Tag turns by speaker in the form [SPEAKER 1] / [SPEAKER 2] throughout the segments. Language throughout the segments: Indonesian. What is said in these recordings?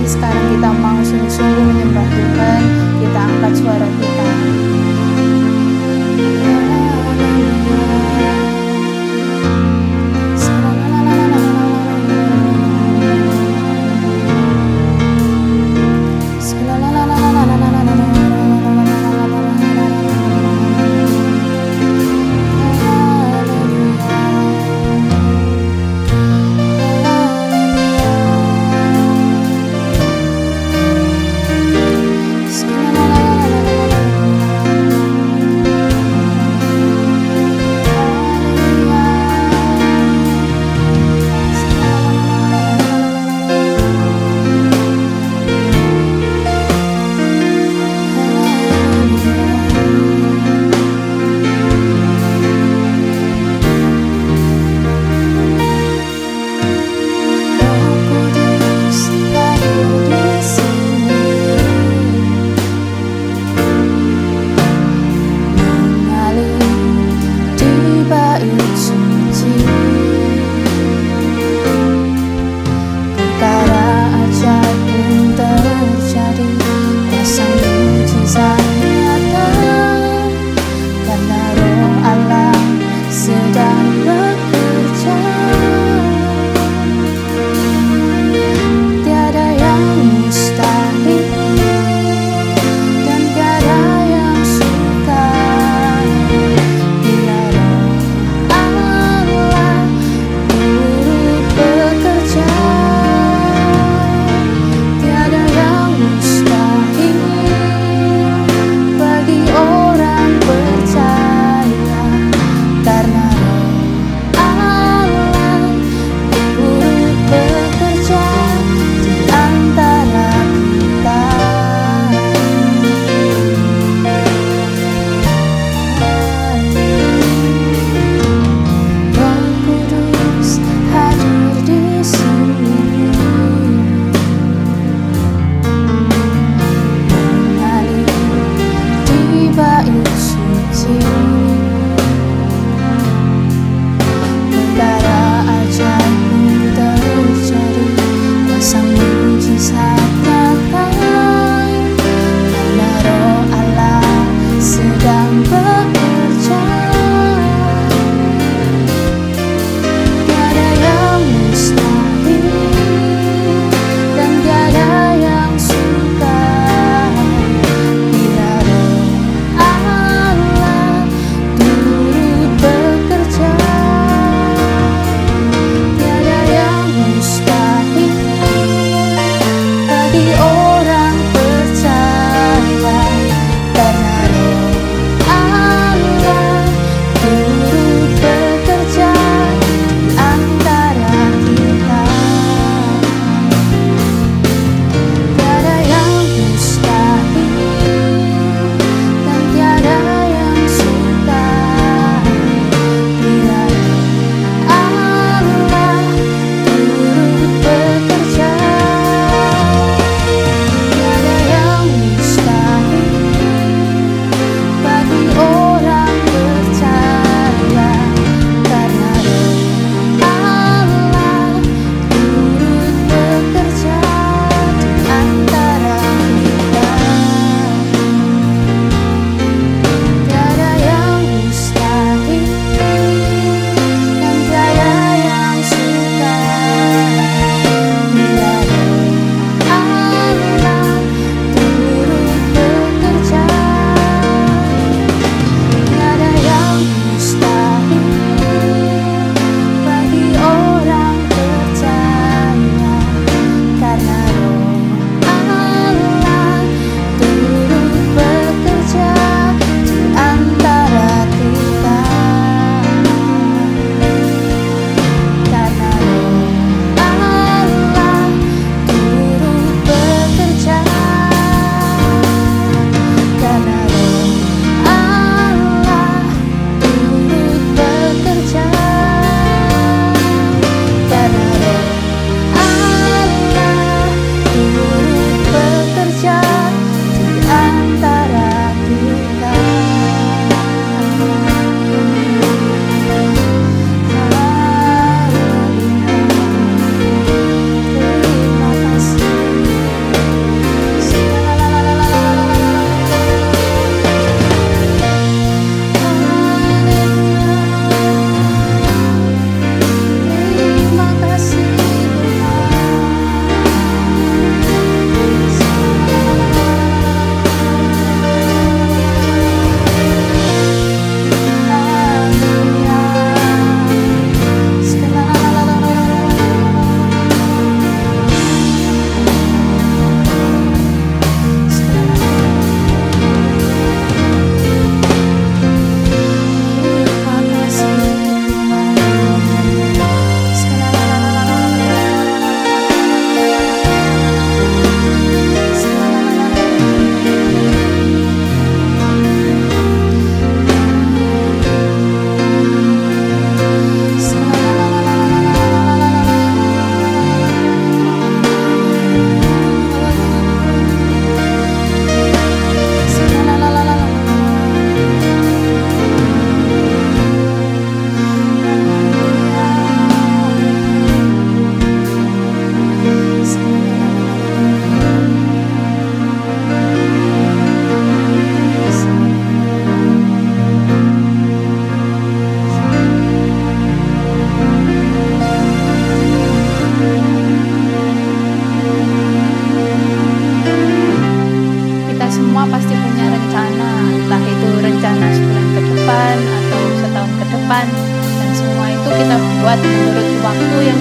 [SPEAKER 1] sekarang kita mau sungguh-sungguh menyembah Tuhan, kita angkat suara kita.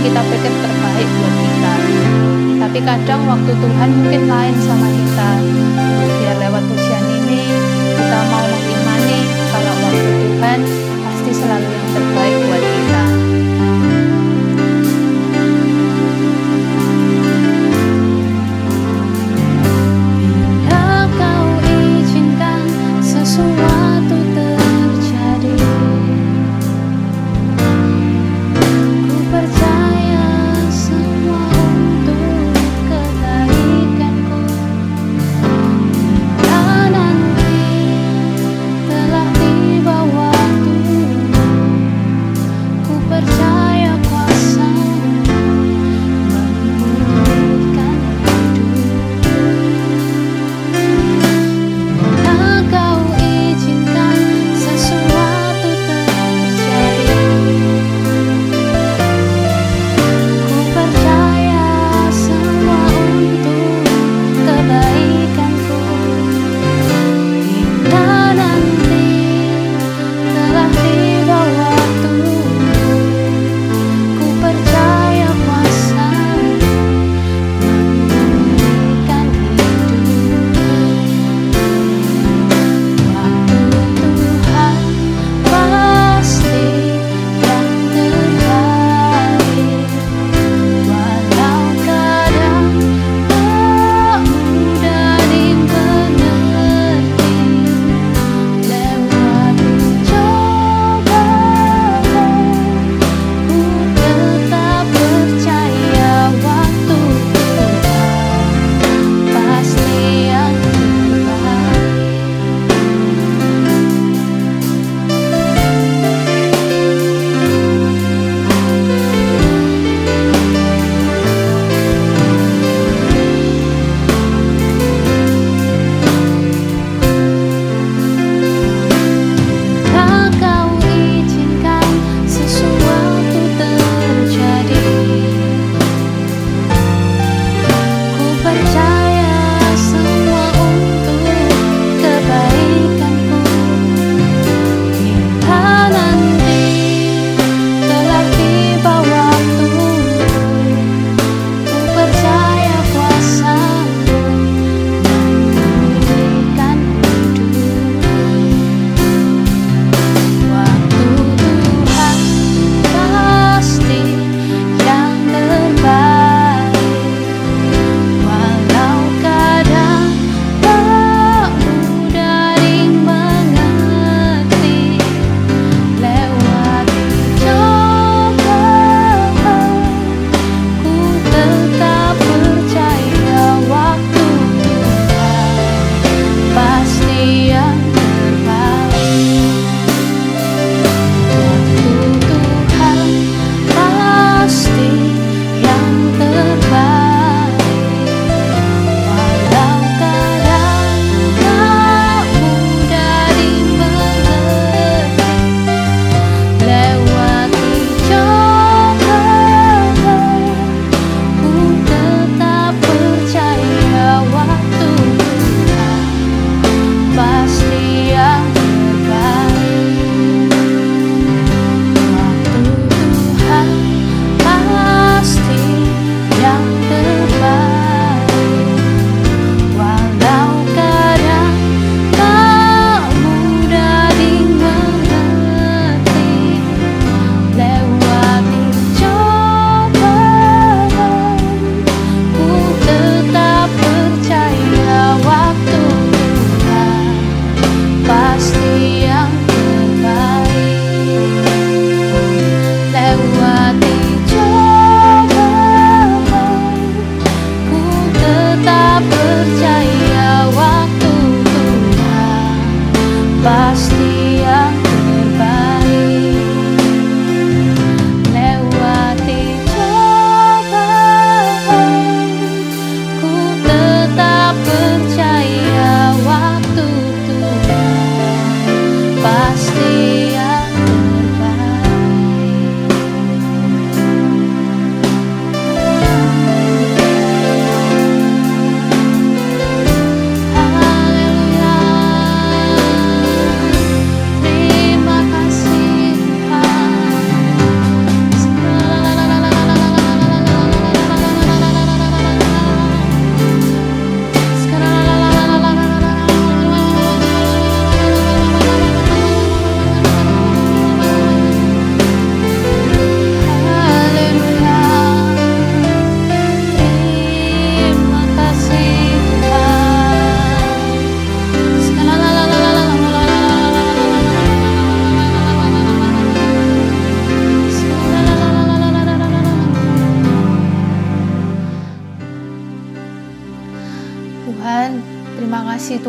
[SPEAKER 1] kita pikir terbaik buat kita. Tapi kadang waktu Tuhan mungkin lain sama kita. Biar lewat ujian ini kita mau mengimani kalau waktu Tuhan pasti selalu yang terbaik buat kita.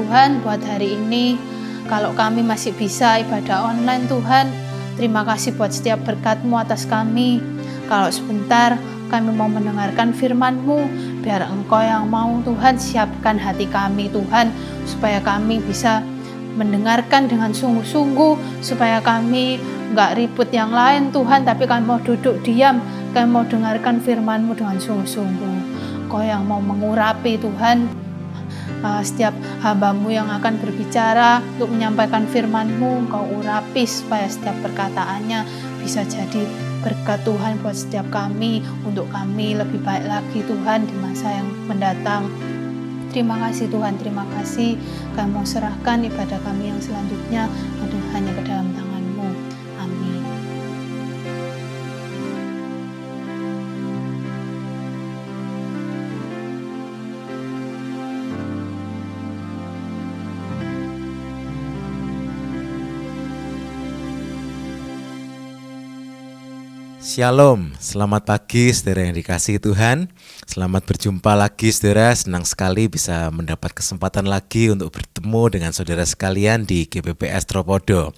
[SPEAKER 1] Tuhan buat hari ini. Kalau kami masih bisa ibadah online Tuhan, terima kasih buat setiap berkat-Mu atas kami. Kalau sebentar kami mau mendengarkan firman-Mu, biar Engkau yang mau Tuhan siapkan hati kami Tuhan, supaya kami bisa mendengarkan dengan sungguh-sungguh, supaya kami nggak ribut yang lain Tuhan, tapi kami mau duduk diam, kami mau dengarkan firman-Mu dengan sungguh-sungguh. Engkau yang mau mengurapi Tuhan setiap hamba-Mu yang akan berbicara untuk menyampaikan firman-Mu, Engkau urapi supaya setiap perkataannya bisa jadi berkat Tuhan buat setiap kami, untuk kami lebih baik lagi Tuhan di masa yang mendatang. Terima kasih Tuhan, terima kasih. Kami mau serahkan ibadah kami yang selanjutnya hanya ke dalam tangan-Mu. Amin.
[SPEAKER 2] Shalom, selamat pagi saudara yang dikasihi Tuhan. Selamat berjumpa lagi saudara, senang sekali bisa mendapat kesempatan lagi untuk bertemu dengan saudara sekalian di GPPS Tropodo.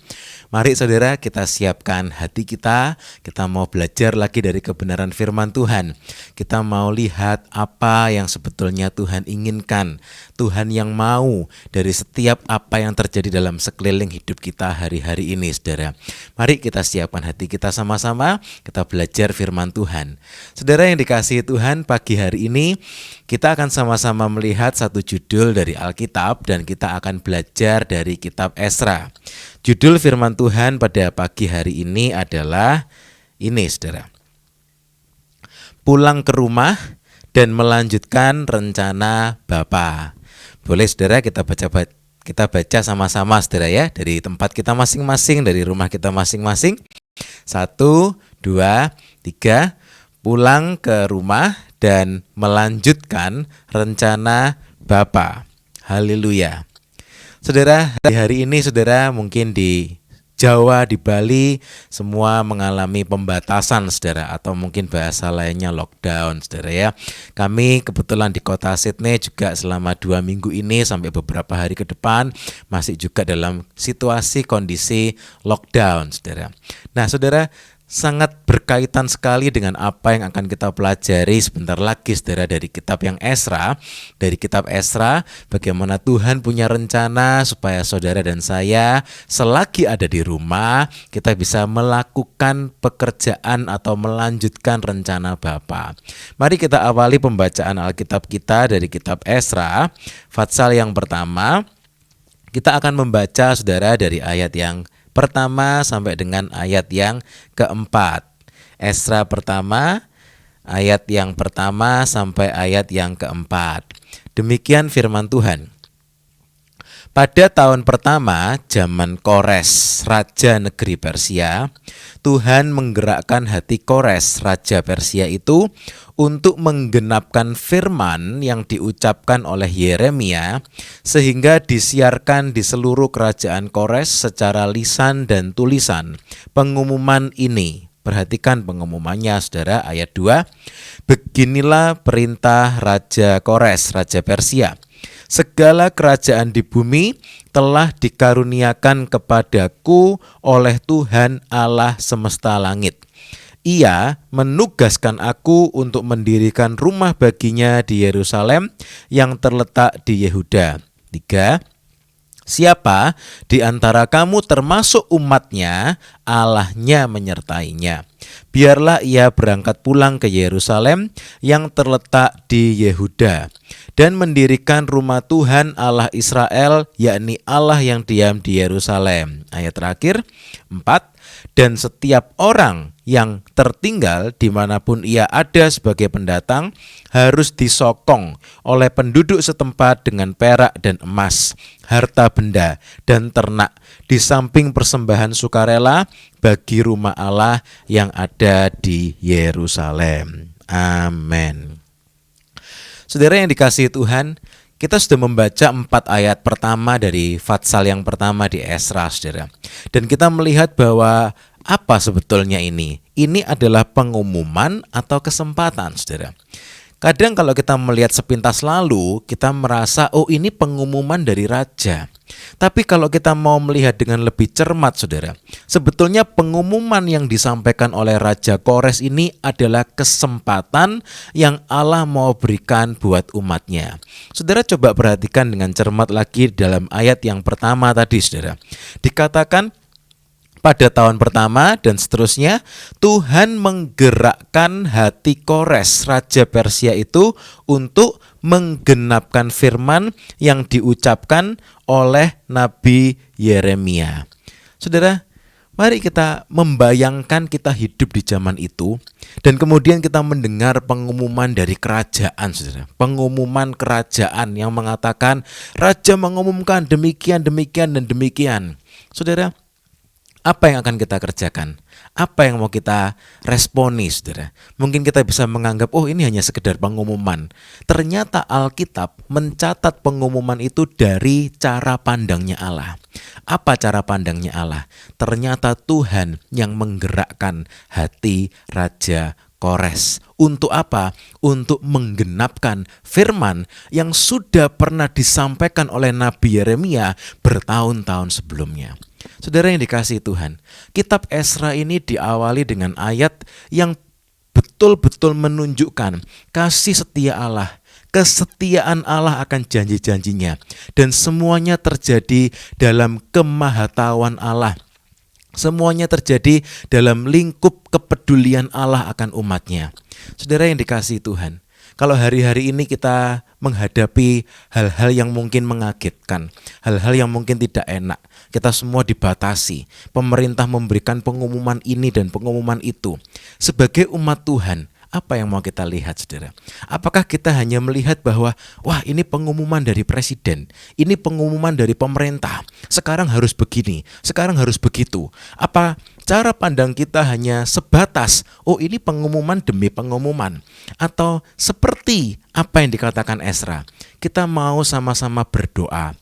[SPEAKER 2] Mari saudara kita siapkan hati kita mau belajar lagi dari kebenaran firman Tuhan. Kita mau lihat apa yang sebetulnya Tuhan inginkan, Tuhan yang mau dari setiap apa yang terjadi dalam sekeliling hidup kita hari-hari ini saudara. Mari kita siapkan hati kita sama-sama, kita belajar firman Tuhan. Saudara yang dikasihi Tuhan, pagi hari ini kita akan sama-sama melihat satu judul dari Alkitab dan kita akan belajar dari kitab Esra. Judul firman Tuhan pada pagi hari ini adalah ini saudara. Pulang ke rumah dan melanjutkan rencana Bapa. Boleh saudara kita baca sama-sama saudara ya, dari tempat kita masing-masing, dari rumah kita masing-masing. 1, 2, 3. Pulang ke rumah dan melanjutkan rencana Bapa. Haleluya. Saudara, hari ini saudara mungkin di Jawa, di Bali semua mengalami pembatasan saudara, atau mungkin bahasa lainnya lockdown saudara ya. Kami kebetulan di kota Sydney juga selama 2 minggu ini sampai beberapa hari ke depan masih juga dalam situasi kondisi lockdown saudara. Nah saudara, sangat berkaitan sekali dengan apa yang akan kita pelajari sebentar lagi saudara dari kitab yang Esra. Dari kitab Esra, bagaimana Tuhan punya rencana supaya saudara dan saya selagi ada di rumah kita bisa melakukan pekerjaan atau melanjutkan rencana Bapa. Mari kita awali pembacaan Alkitab kita dari kitab Esra. Fatsal yang pertama, kita akan membaca saudara dari ayat yang pertama sampai dengan ayat yang keempat. Esra pertama, ayat yang pertama sampai ayat yang keempat. Demikian firman Tuhan. Pada tahun pertama, zaman Kores, raja negeri Persia, Tuhan menggerakkan hati Kores, raja Persia itu, untuk menggenapkan firman yang diucapkan oleh Yeremia, sehingga disiarkan di seluruh kerajaan Kores secara lisan dan tulisan pengumuman ini. Perhatikan pengumumannya saudara, ayat 2. Beginilah perintah Raja Kores, raja Persia. Segala kerajaan di bumi telah dikaruniakan kepadaku oleh Tuhan Allah semesta langit. Ia menugaskan aku untuk mendirikan rumah baginya di Yerusalem yang terletak di Yehuda. 3. Siapa di antara kamu termasuk umatnya, Allahnya menyertainya. Biarlah ia berangkat pulang ke Yerusalem yang terletak di Yehuda dan mendirikan rumah Tuhan Allah Israel, yakni Allah yang diam di Yerusalem. Ayat terakhir 4. Dan setiap orang yang tertinggal dimanapun ia ada sebagai pendatang harus disokong oleh penduduk setempat dengan perak dan emas, harta benda dan ternak, di samping persembahan sukarela bagi rumah Allah yang ada di Yerusalem. Amin. Saudara yang dikasihi Tuhan, kita sudah membaca 4 ayat pertama dari Fatsal yang pertama di Esra, saudara. Dan kita melihat bahwa apa sebetulnya ini? Ini adalah pengumuman atau kesempatan, saudara. Kadang kalau kita melihat sepintas lalu, kita merasa oh ini pengumuman dari raja. Tapi kalau kita mau melihat dengan lebih cermat saudara, sebetulnya pengumuman yang disampaikan oleh Raja Kores ini adalah kesempatan yang Allah mau berikan buat umatnya. Saudara coba perhatikan dengan cermat lagi dalam ayat yang pertama tadi saudara. Dikatakan pada tahun pertama dan seterusnya, Tuhan menggerakkan hati Kores, Raja Persia itu untuk menggenapkan firman yang diucapkan oleh Nabi Yeremia. Saudara, mari kita membayangkan kita hidup di zaman itu dan kemudian kita mendengar pengumuman dari kerajaan, saudara. Pengumuman kerajaan yang mengatakan raja mengumumkan demikian, demikian, dan demikian. Saudara, apa yang akan kita kerjakan? Apa yang mau kita responi, saudara? Mungkin kita bisa menganggap, oh ini hanya sekedar pengumuman. Ternyata Alkitab mencatat pengumuman itu dari cara pandangnya Allah. Apa cara pandangnya Allah? Ternyata Tuhan yang menggerakkan hati Raja Kores. Untuk apa? Untuk menggenapkan firman yang sudah pernah disampaikan oleh Nabi Yeremia bertahun-tahun sebelumnya. Saudara yang dikasihi Tuhan, kitab Esra ini diawali dengan ayat yang betul-betul menunjukkan kasih setia Allah, kesetiaan Allah akan janji-janjinya, dan semuanya terjadi dalam kemahatauan Allah. Semuanya terjadi dalam lingkup kepedulian Allah akan umatnya. Saudara yang dikasihi Tuhan, kalau hari-hari ini kita menghadapi hal-hal yang mungkin mengagetkan, hal-hal yang mungkin tidak enak, kita semua dibatasi, pemerintah memberikan pengumuman ini dan pengumuman itu. Sebagai umat Tuhan, apa yang mau kita lihat, saudara? Apakah kita hanya melihat bahwa, wah ini pengumuman dari presiden, ini pengumuman dari pemerintah, sekarang harus begini, sekarang harus begitu? Apa cara pandang kita hanya sebatas, oh ini pengumuman demi pengumuman? Atau seperti apa yang dikatakan Esra, kita mau sama-sama berdoa,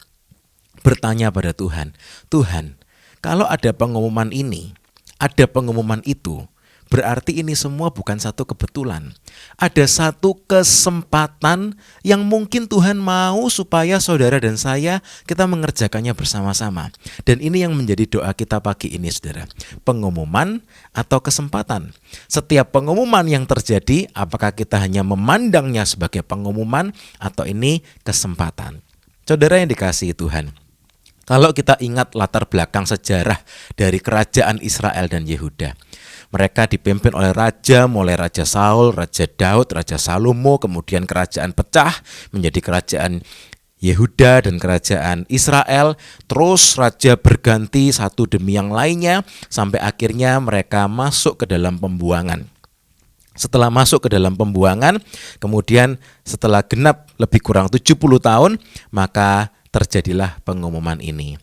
[SPEAKER 2] bertanya pada Tuhan, Tuhan, kalau ada pengumuman ini, ada pengumuman itu, berarti ini semua bukan satu kebetulan. Ada satu kesempatan yang mungkin Tuhan mau supaya saudara dan saya kita mengerjakannya bersama-sama. Dan ini yang menjadi doa kita pagi ini, saudara. Pengumuman atau kesempatan. Setiap pengumuman yang terjadi, apakah kita hanya memandangnya sebagai pengumuman atau ini kesempatan? Saudara yang dikasihi Tuhan, kalau kita ingat latar belakang sejarah dari kerajaan Israel dan Yehuda, mereka dipimpin oleh raja, mulai Raja Saul, Raja Daud, Raja Salomo, kemudian kerajaan pecah menjadi kerajaan Yehuda dan kerajaan Israel. Terus raja berganti satu demi yang lainnya sampai akhirnya mereka masuk ke dalam pembuangan. Setelah masuk ke dalam pembuangan, kemudian setelah genap lebih kurang 70 tahun, maka terjadilah pengumuman ini.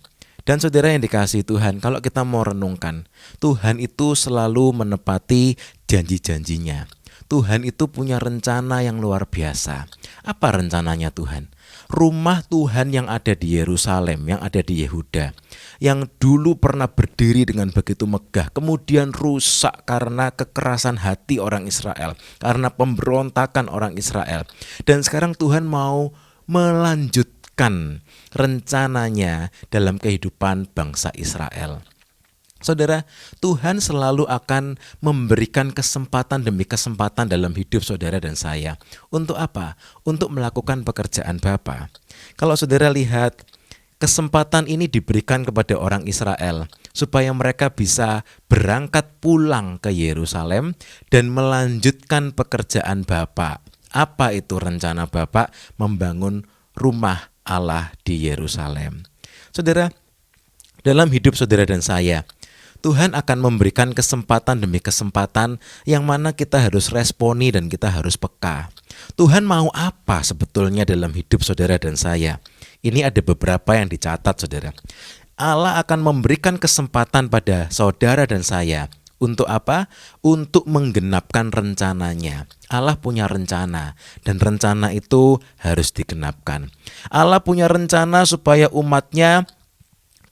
[SPEAKER 2] Dan saudara yang dikasihi Tuhan, kalau kita mau renungkan, Tuhan itu selalu menepati janji-janjinya. Tuhan itu punya rencana yang luar biasa. Apa rencananya Tuhan? Rumah Tuhan yang ada di Yerusalem, yang ada di Yehuda, yang dulu pernah berdiri dengan begitu megah, kemudian rusak karena kekerasan hati orang Israel, karena pemberontakan orang Israel. Dan sekarang Tuhan mau melanjutkan rencananya dalam kehidupan bangsa Israel. Saudara, Tuhan selalu akan memberikan kesempatan demi kesempatan dalam hidup saudara dan saya. Untuk apa? Untuk melakukan pekerjaan Bapa. Kalau saudara lihat, kesempatan ini diberikan kepada orang Israel supaya mereka bisa berangkat pulang ke Yerusalem dan melanjutkan pekerjaan Bapa. Apa itu rencana Bapa? Membangun rumah Allah di Yerusalem. Saudara, dalam hidup saudara dan saya, Tuhan akan memberikan kesempatan demi kesempatan yang mana kita harus responi dan kita harus peka. Tuhan mau apa sebetulnya dalam hidup saudara dan saya? Ini ada beberapa yang dicatat, saudara. Allah akan memberikan kesempatan pada saudara dan saya. Untuk apa? Untuk menggenapkan rencananya. Allah punya rencana dan rencana itu harus digenapkan. Allah punya rencana supaya umatnya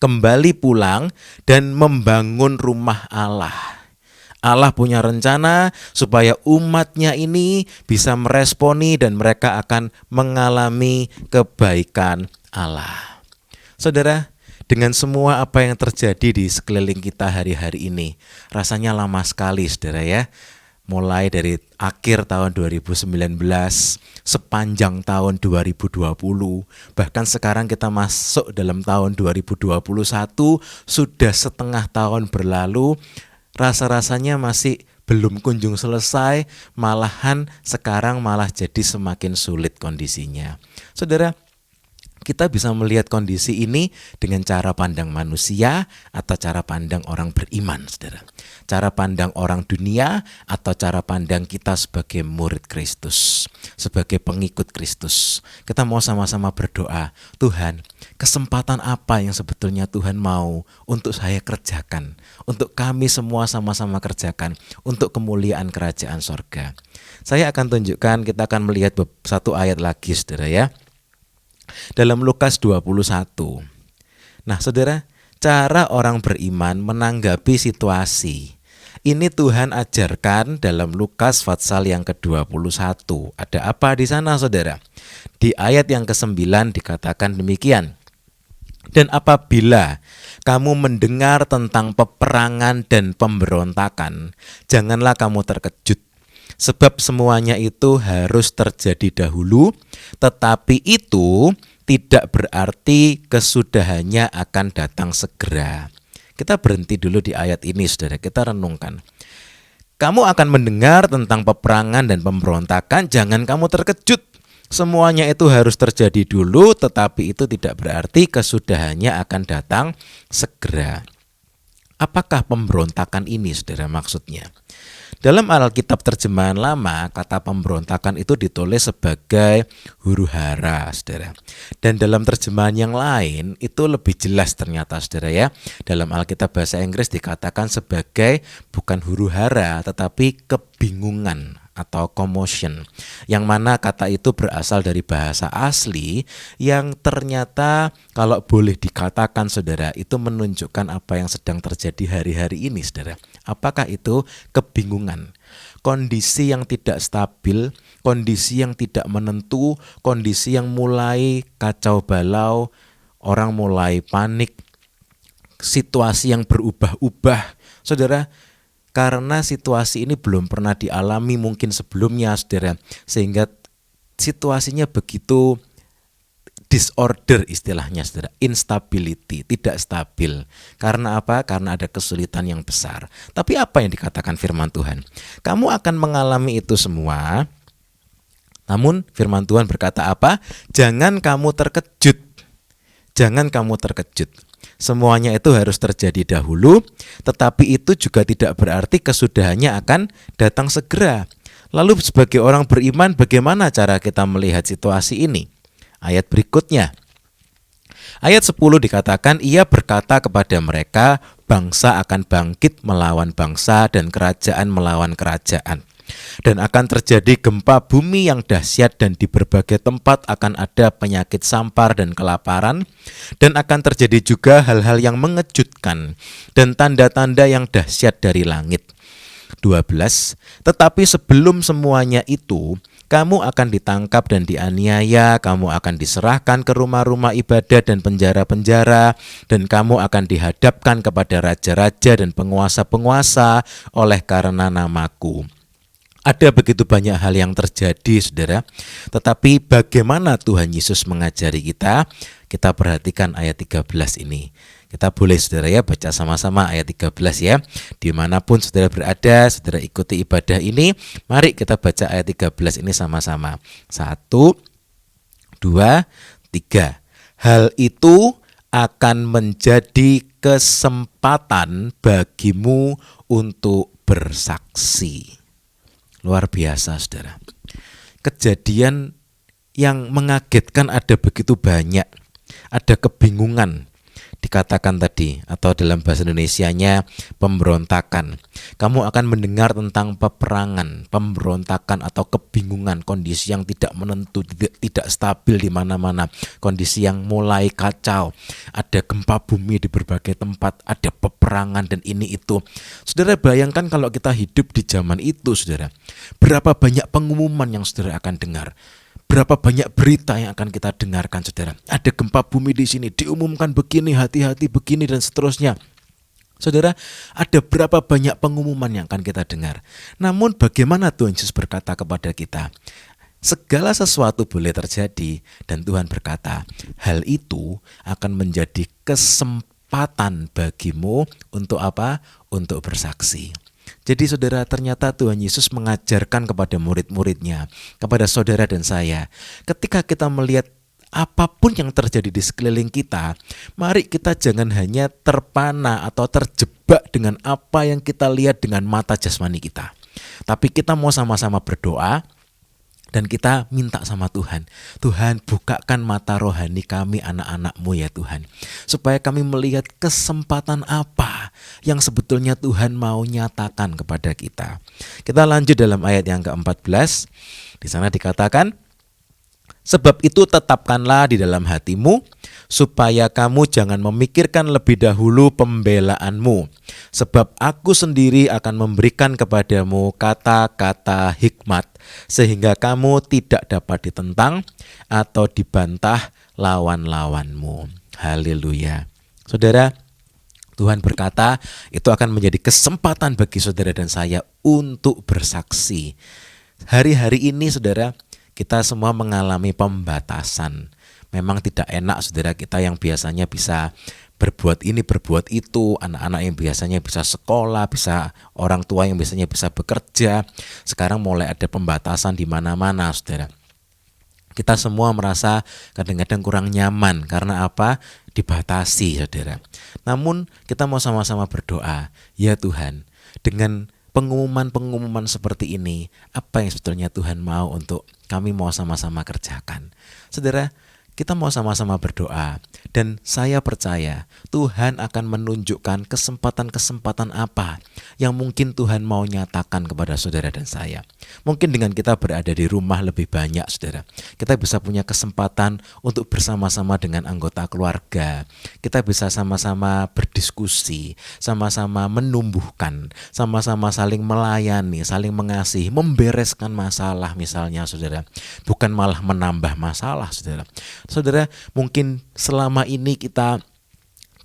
[SPEAKER 2] kembali pulang dan membangun rumah Allah. Allah punya rencana supaya umatnya ini bisa meresponi dan mereka akan mengalami kebaikan Allah. Saudara, dengan semua apa yang terjadi di sekeliling kita hari-hari ini, rasanya lama sekali saudara ya. Mulai dari akhir tahun 2019, sepanjang tahun 2020, bahkan sekarang kita masuk dalam tahun 2021, sudah setengah tahun berlalu, rasa-rasanya masih belum kunjung selesai, malahan sekarang malah jadi semakin sulit kondisinya. Saudara, kita bisa melihat kondisi ini dengan cara pandang manusia atau cara pandang orang beriman, saudara. Cara pandang orang dunia atau cara pandang kita sebagai murid Kristus, sebagai pengikut Kristus. Kita mau sama-sama berdoa, Tuhan, kesempatan apa yang sebetulnya Tuhan mau untuk saya kerjakan, untuk kami semua sama-sama kerjakan, untuk kemuliaan kerajaan sorga. Saya akan tunjukkan, kita akan melihat satu ayat lagi, saudara ya. Dalam Lukas 21. Nah saudara, cara orang beriman menanggapi situasi ini Tuhan ajarkan dalam Lukas pasal yang ke-21. Ada apa di sana saudara? Di ayat yang ke-9 dikatakan demikian. Dan apabila kamu mendengar tentang peperangan dan pemberontakan, janganlah kamu terkejut. Sebab semuanya itu harus terjadi dahulu, tetapi itu tidak berarti kesudahannya akan datang segera. Kita berhenti dulu di ayat ini saudara, kita renungkan. Kamu akan mendengar tentang peperangan dan pemberontakan, jangan kamu terkejut. Semuanya itu harus terjadi dulu, tetapi itu tidak berarti kesudahannya akan datang segera. Apakah pemberontakan ini saudara maksudnya? Dalam Alkitab terjemahan lama, kata pemberontakan itu ditulis sebagai huru-hara, saudara. Dan dalam terjemahan yang lain itu lebih jelas ternyata, saudara ya. Dalam Alkitab bahasa Inggris dikatakan sebagai bukan huru-hara, tetapi kebingungan atau commotion, yang mana kata itu berasal dari bahasa asli yang ternyata kalau boleh dikatakan saudara itu menunjukkan apa yang sedang terjadi hari-hari ini saudara. Apakah itu kebingungan, kondisi yang tidak stabil, kondisi yang tidak menentu, kondisi yang mulai kacau balau, orang mulai panik, situasi yang berubah-ubah saudara. Karena situasi ini belum pernah dialami mungkin sebelumnya saudara, sehingga situasinya begitu disorder istilahnya saudara, instability, tidak stabil. Karena apa? Karena ada kesulitan yang besar. Tapi apa yang dikatakan firman Tuhan? Kamu akan mengalami itu semua. Namun firman Tuhan berkata apa? Jangan kamu terkejut. Jangan kamu terkejut. Semuanya itu harus terjadi dahulu, tetapi itu juga tidak berarti kesudahannya akan datang segera. Lalu sebagai orang beriman, bagaimana cara kita melihat situasi ini? Ayat berikutnya. Ayat 10 dikatakan, ia berkata kepada mereka, bangsa akan bangkit melawan bangsa dan kerajaan melawan kerajaan. Dan akan terjadi gempa bumi yang dahsyat dan di berbagai tempat akan ada penyakit sampar dan kelaparan. Dan akan terjadi juga hal-hal yang mengejutkan dan tanda-tanda yang dahsyat dari langit. 12. Tetapi sebelum semuanya itu, kamu akan ditangkap dan dianiaya, kamu akan diserahkan ke rumah-rumah ibadah dan penjara-penjara, dan kamu akan dihadapkan kepada raja-raja dan penguasa-penguasa oleh karena namaku. Ada begitu banyak hal yang terjadi saudara, tetapi bagaimana Tuhan Yesus mengajari kita? Kita perhatikan ayat 13 ini. Kita boleh saudara ya baca sama-sama ayat 13 ya. Dimanapun saudara berada, saudara ikuti ibadah ini. Mari kita baca ayat 13 ini sama-sama. 1, 2, 3. Hal itu akan menjadi kesempatan bagimu untuk bersaksi. Luar biasa saudara. Kejadian yang mengagetkan ada begitu banyak. Ada kebingungan. dikatakan tadi, atau dalam bahasa Indonesianya pemberontakan. Kamu akan mendengar tentang peperangan, pemberontakan atau kebingungan, kondisi yang tidak menentu, tidak stabil di mana-mana, kondisi yang mulai kacau. Ada gempa bumi di berbagai tempat, ada peperangan dan ini itu. Saudara bayangkan kalau kita hidup di zaman itu, saudara. Berapa banyak pengumuman yang saudara akan dengar. Berapa banyak berita yang akan kita dengarkan, saudara. Ada gempa bumi di sini, diumumkan begini, hati-hati begini dan seterusnya. Saudara, ada berapa banyak pengumuman yang akan kita dengar. Namun bagaimana Tuhan Yesus berkata kepada kita? Segala sesuatu boleh terjadi dan Tuhan berkata, hal itu akan menjadi kesempatan bagimu untuk apa? Untuk bersaksi. Jadi saudara, ternyata Tuhan Yesus mengajarkan kepada murid-muridnya, kepada saudara dan saya, ketika kita melihat apapun yang terjadi di sekeliling kita, mari kita jangan hanya terpana atau terjebak dengan apa yang kita lihat dengan mata jasmani kita. Tapi kita mau sama-sama berdoa, dan kita minta sama Tuhan, Tuhan bukakan mata rohani kami anak-anak-Mu ya Tuhan, supaya kami melihat kesempatan apa yang sebetulnya Tuhan mau nyatakan kepada kita. Kita lanjut dalam ayat yang ke-14. Di sana dikatakan, sebab itu tetapkanlah di dalam hatimu, supaya kamu jangan memikirkan lebih dahulu pembelaanmu. Sebab aku sendiri akan memberikan kepadamu kata-kata hikmat, sehingga kamu tidak dapat ditentang atau dibantah lawan-lawanmu. Haleluya. Saudara, Tuhan berkata itu akan menjadi kesempatan bagi saudara dan saya untuk bersaksi. Hari-hari ini saudara, kita semua mengalami pembatasan. Memang tidak enak saudara, kita yang biasanya bisa berbuat ini, berbuat itu, anak-anak yang biasanya bisa sekolah, bisa orang tua yang biasanya bisa bekerja. Sekarang mulai ada pembatasan di mana-mana saudara. Kita semua merasa kadang-kadang kurang nyaman. Karena apa? Dibatasi saudara. Namun kita mau sama-sama berdoa, ya Tuhan, dengan pengumuman-pengumuman seperti ini, apa yang sebetulnya Tuhan mau untuk kami mau sama-sama kerjakan. Saudara, kita mau sama-sama berdoa, dan saya percaya Tuhan akan menunjukkan kesempatan-kesempatan apa yang mungkin Tuhan mau nyatakan kepada saudara dan saya. Mungkin dengan kita berada di rumah lebih banyak saudara, kita bisa punya kesempatan untuk bersama-sama dengan anggota keluarga. Kita bisa sama-sama berdiskusi, sama-sama menumbuhkan, sama-sama saling melayani, saling mengasihi, membereskan masalah misalnya saudara. Bukan malah menambah masalah saudara. Saudara, mungkin selama ini kita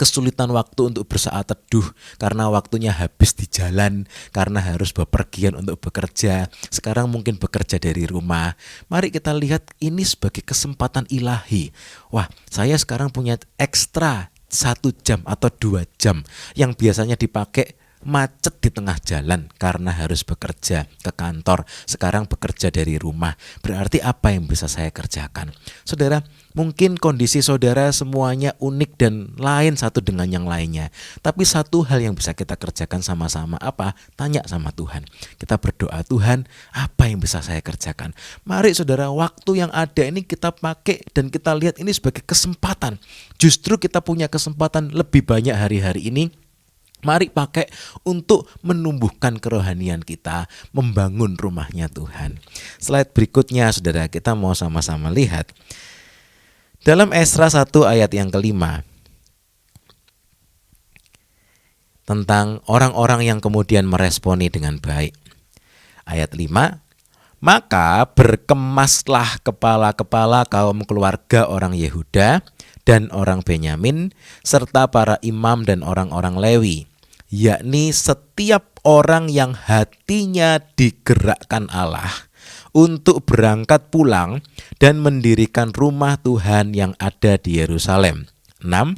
[SPEAKER 2] kesulitan waktu untuk bersaat teduh karena waktunya habis di jalan, karena harus bepergian untuk bekerja. Sekarang mungkin bekerja dari rumah. Mari kita lihat ini sebagai kesempatan ilahi. Wah, saya sekarang punya ekstra 1 jam atau 2 jam yang biasanya dipakai macet di tengah jalan karena harus bekerja ke kantor. Sekarang bekerja dari rumah. Berarti apa yang bisa saya kerjakan? Saudara, mungkin kondisi saudara semuanya unik dan lain satu dengan yang lainnya. Tapi satu hal yang bisa kita kerjakan sama-sama apa? Tanya sama Tuhan. Kita berdoa, Tuhan, apa yang bisa saya kerjakan? Mari saudara, waktu yang ada ini kita pakai dan kita lihat ini sebagai kesempatan. Justru kita punya kesempatan lebih banyak hari-hari ini. Mari pakai untuk menumbuhkan kerohanian kita, membangun rumahnya Tuhan. Slide berikutnya saudara, kita mau sama-sama lihat. Dalam Esra 1 ayat yang ke-5, tentang orang-orang yang kemudian meresponi dengan baik. Ayat 5, maka berkemaslah kepala-kepala kaum keluarga orang Yehuda dan orang Benyamin, serta para imam dan orang-orang Lewi, yakni setiap orang yang hatinya digerakkan Allah untuk berangkat pulang dan mendirikan rumah Tuhan yang ada di Yerusalem. 6.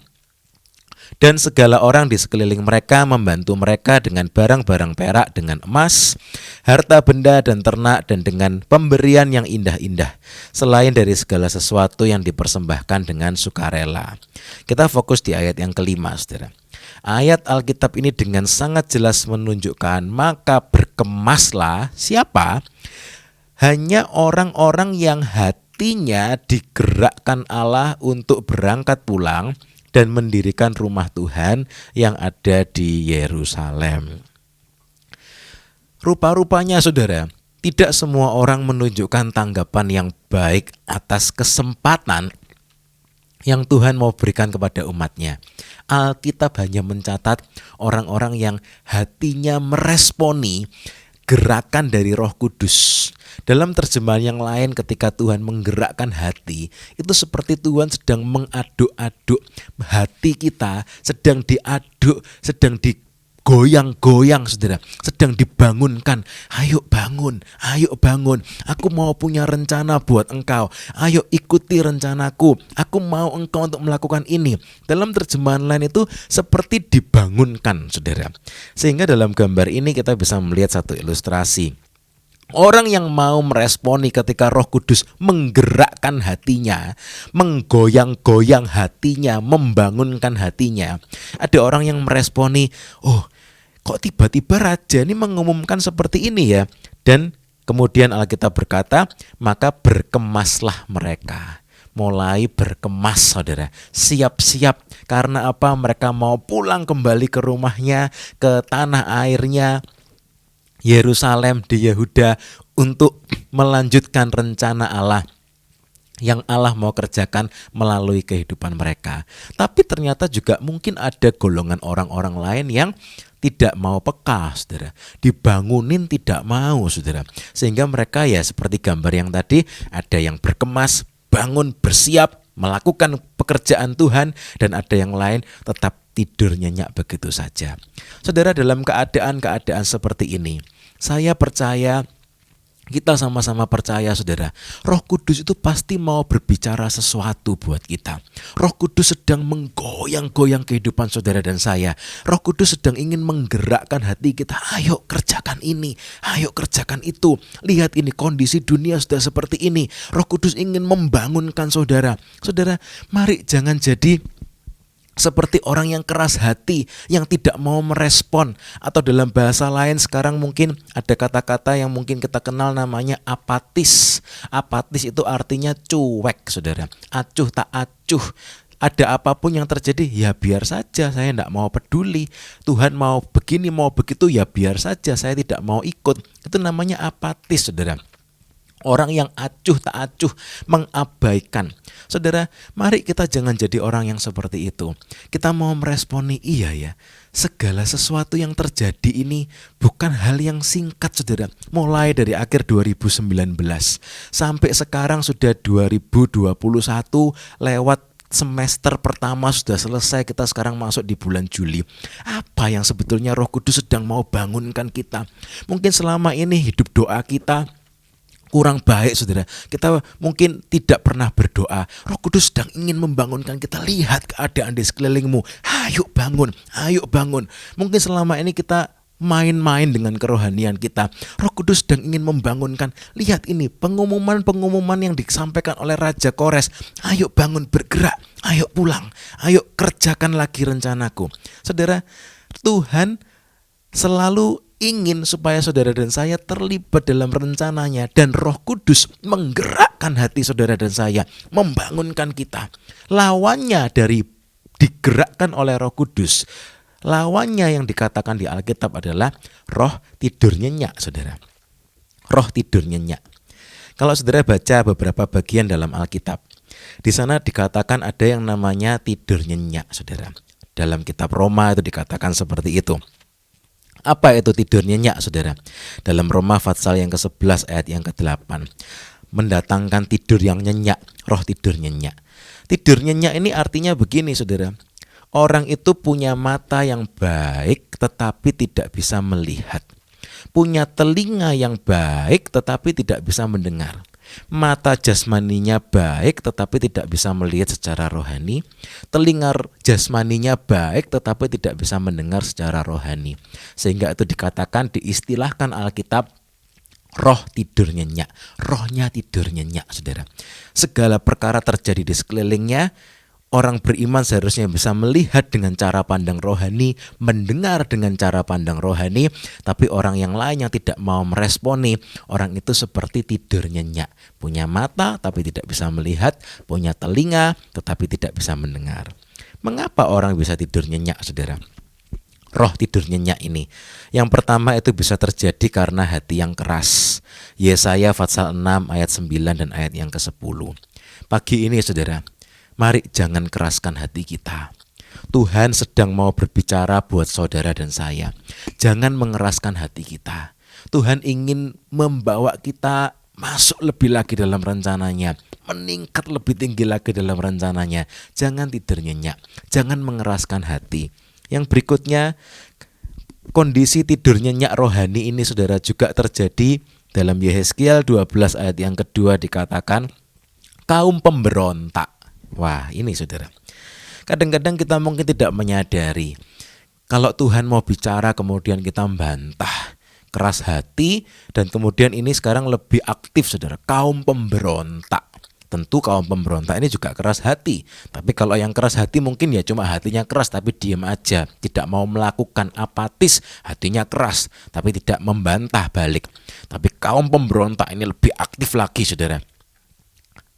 [SPEAKER 2] Dan segala orang di sekeliling mereka membantu mereka dengan barang-barang perak, dengan emas, harta benda dan ternak, dan dengan pemberian yang indah-indah, selain dari segala sesuatu yang dipersembahkan dengan sukarela. Kita fokus di ayat yang ke-5, saudara. Ayat Alkitab ini dengan sangat jelas menunjukkan, maka berkemaslah siapa? Hanya orang-orang yang hatinya digerakkan Allah untuk berangkat pulang dan mendirikan rumah Tuhan yang ada di Yerusalem. Rupa-rupanya saudara, tidak semua orang menunjukkan tanggapan yang baik atas kesempatan yang Tuhan mau berikan kepada umatnya. Alkitab hanya mencatat orang-orang yang hatinya meresponi gerakan dari Roh Kudus. Dalam terjemahan yang lain, ketika Tuhan menggerakkan hati, itu seperti Tuhan sedang mengaduk-aduk hati kita, sedang diaduk, sedang digoyang-goyang, saudara, sedang dibangunkan. Ayo bangun, aku mau punya rencana buat engkau, ayo ikuti rencanaku, aku mau engkau untuk melakukan ini. Dalam terjemahan lain itu seperti dibangunkan, saudara. Sehingga dalam gambar ini kita bisa melihat satu ilustrasi. Orang yang mau meresponi ketika Roh Kudus menggerakkan hatinya, menggoyang-goyang hatinya, membangunkan hatinya. Ada orang yang meresponi, oh kok tiba-tiba raja ini mengumumkan seperti ini ya. Dan kemudian Alkitab berkata, maka berkemaslah mereka. Mulai berkemas, saudara, siap-siap. Karena apa? Mereka mau pulang kembali ke rumahnya, ke tanah airnya, Yerusalem di Yehuda, untuk melanjutkan rencana Allah yang Allah mau kerjakan melalui kehidupan mereka. Tapi ternyata juga mungkin ada golongan orang-orang lain yang tidak mau peka, saudara. Dibangunin tidak mau, saudara. Sehingga mereka ya seperti gambar yang tadi, ada yang berkemas, bangun, bersiap, melakukan pekerjaan Tuhan, dan ada yang lain tetap tidur nyenyak begitu saja. Saudara, dalam keadaan-keadaan seperti ini, saya percaya, kita sama-sama percaya, saudara, Roh Kudus itu pasti mau berbicara sesuatu buat kita. Roh Kudus sedang menggoyang-goyang kehidupan saudara dan saya. Roh Kudus sedang ingin menggerakkan hati kita. Ayo kerjakan ini, ayo kerjakan itu. Lihat ini, kondisi dunia sudah seperti ini. Roh Kudus ingin membangunkan saudara. Saudara, mari jangan jadi seperti orang yang keras hati, yang tidak mau merespon. Atau dalam bahasa lain sekarang mungkin ada kata-kata yang mungkin kita kenal namanya apatis. Apatis itu artinya cuek, saudara. Acuh tak acuh. Ada apapun yang terjadi, ya biar saja, saya tidak mau peduli. Tuhan mau begini, mau begitu, ya biar saja, saya tidak mau ikut. Itu namanya apatis, saudara. Orang yang acuh tak acuh, mengabaikan. Saudara, mari kita jangan jadi orang yang seperti itu. Kita mau meresponi, iya ya, segala sesuatu yang terjadi ini bukan hal yang singkat, saudara. Mulai dari akhir 2019 sampai sekarang sudah 2021, lewat semester pertama sudah selesai, kita sekarang masuk di bulan Juli. Apa yang sebetulnya Roh Kudus sedang mau bangunkan kita? Mungkin selama ini hidup doa kita kurang baik, saudara. Kita mungkin tidak pernah berdoa. Roh Kudus sedang ingin membangunkan kita. Lihat keadaan di sekelilingmu. Ayo bangun, ayo bangun. Mungkin selama ini kita main-main dengan kerohanian kita. Roh Kudus sedang ingin membangunkan. Lihat ini, pengumuman-pengumuman yang disampaikan oleh Raja Kores. Ayo bangun, bergerak, ayo pulang, ayo kerjakan lagi rencanaku. Saudara, Tuhan selalu ingin supaya saudara dan saya terlibat dalam rencananya, dan Roh Kudus menggerakkan hati saudara dan saya, membangunkan kita. Lawannya dari digerakkan oleh Roh Kudus, lawannya yang dikatakan di Alkitab adalah roh tidur nyenyak, saudara. Roh tidur nyenyak. Kalau saudara baca beberapa bagian dalam Alkitab, di sana dikatakan ada yang namanya tidur nyenyak, saudara. Dalam kitab Roma itu dikatakan seperti itu. Apa itu tidur nyenyak, saudara? Dalam Roma pasal yang ke-11 ayat yang ke-8, mendatangkan tidur yang nyenyak, roh tidur nyenyak. Tidur nyenyak ini artinya begini, saudara. Orang itu punya mata yang baik tetapi tidak bisa melihat. Punya telinga yang baik tetapi tidak bisa mendengar. Mata jasmaninya baik tetapi tidak bisa melihat secara rohani. Telinga jasmaninya baik tetapi tidak bisa mendengar secara rohani. Sehingga itu dikatakan, diistilahkan Alkitab, roh tidur nyenyak. Rohnya tidur nyenyak, saudara. Segala perkara terjadi di sekelilingnya. Orang beriman seharusnya bisa melihat dengan cara pandang rohani, mendengar dengan cara pandang rohani. Tapi orang yang lain yang tidak mau meresponi, orang itu seperti tidur nyenyak. Punya mata tapi tidak bisa melihat, punya telinga tetapi tidak bisa mendengar. Mengapa orang bisa tidur nyenyak, saudara? Roh tidur nyenyak ini, yang pertama itu bisa terjadi karena hati yang keras. Yesaya pasal 6 ayat 9 dan ayat yang ke-10. Pagi ini saudara, mari jangan keraskan hati kita. Tuhan sedang mau berbicara buat saudara dan saya. Jangan mengeraskan hati kita. Tuhan ingin membawa kita masuk lebih lagi dalam rencananya, meningkat lebih tinggi lagi dalam rencananya. Jangan tidur nyenyak, jangan mengeraskan hati. Yang berikutnya, kondisi tidur nyenyak rohani ini saudara juga terjadi dalam Yehezkiel 12 ayat yang kedua, dikatakan kaum pemberontak. Wah, ini saudara, kadang-kadang kita mungkin tidak menyadari kalau Tuhan mau bicara kemudian kita membantah, keras hati, dan kemudian ini sekarang lebih aktif saudara, kaum pemberontak. Tentu kaum pemberontak ini juga keras hati. Tapi kalau yang keras hati mungkin ya cuma hatinya keras tapi diam aja, tidak mau melakukan, apatis, hatinya keras tapi tidak membantah balik. Tapi kaum pemberontak ini lebih aktif lagi saudara.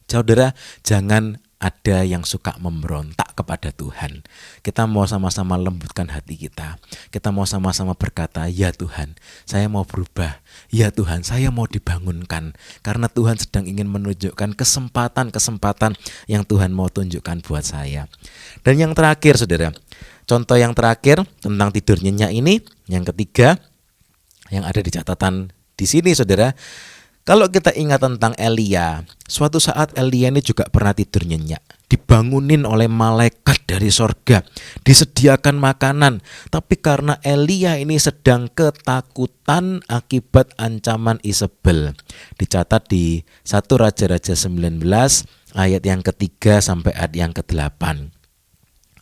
[SPEAKER 2] Saudara, jangan ada yang suka memberontak kepada Tuhan. Kita mau sama-sama lembutkan hati kita. Kita mau sama-sama berkata, ya Tuhan, saya mau berubah. Ya Tuhan, saya mau dibangunkan. Karena Tuhan sedang ingin menunjukkan kesempatan-kesempatan yang Tuhan mau tunjukkan buat saya. Dan yang terakhir saudara, contoh yang terakhir tentang tidur nyenyak ini, yang ketiga yang ada di catatan di sini saudara. Kalau kita ingat tentang Elia, suatu saat Elia ini juga pernah tidur nyenyak. Dibangunin oleh malaikat dari sorga, disediakan makanan. Tapi karena Elia ini sedang ketakutan akibat ancaman Isabel. Dicatat di 1 Raja-Raja 19 ayat yang ketiga sampai ayat yang ke-8.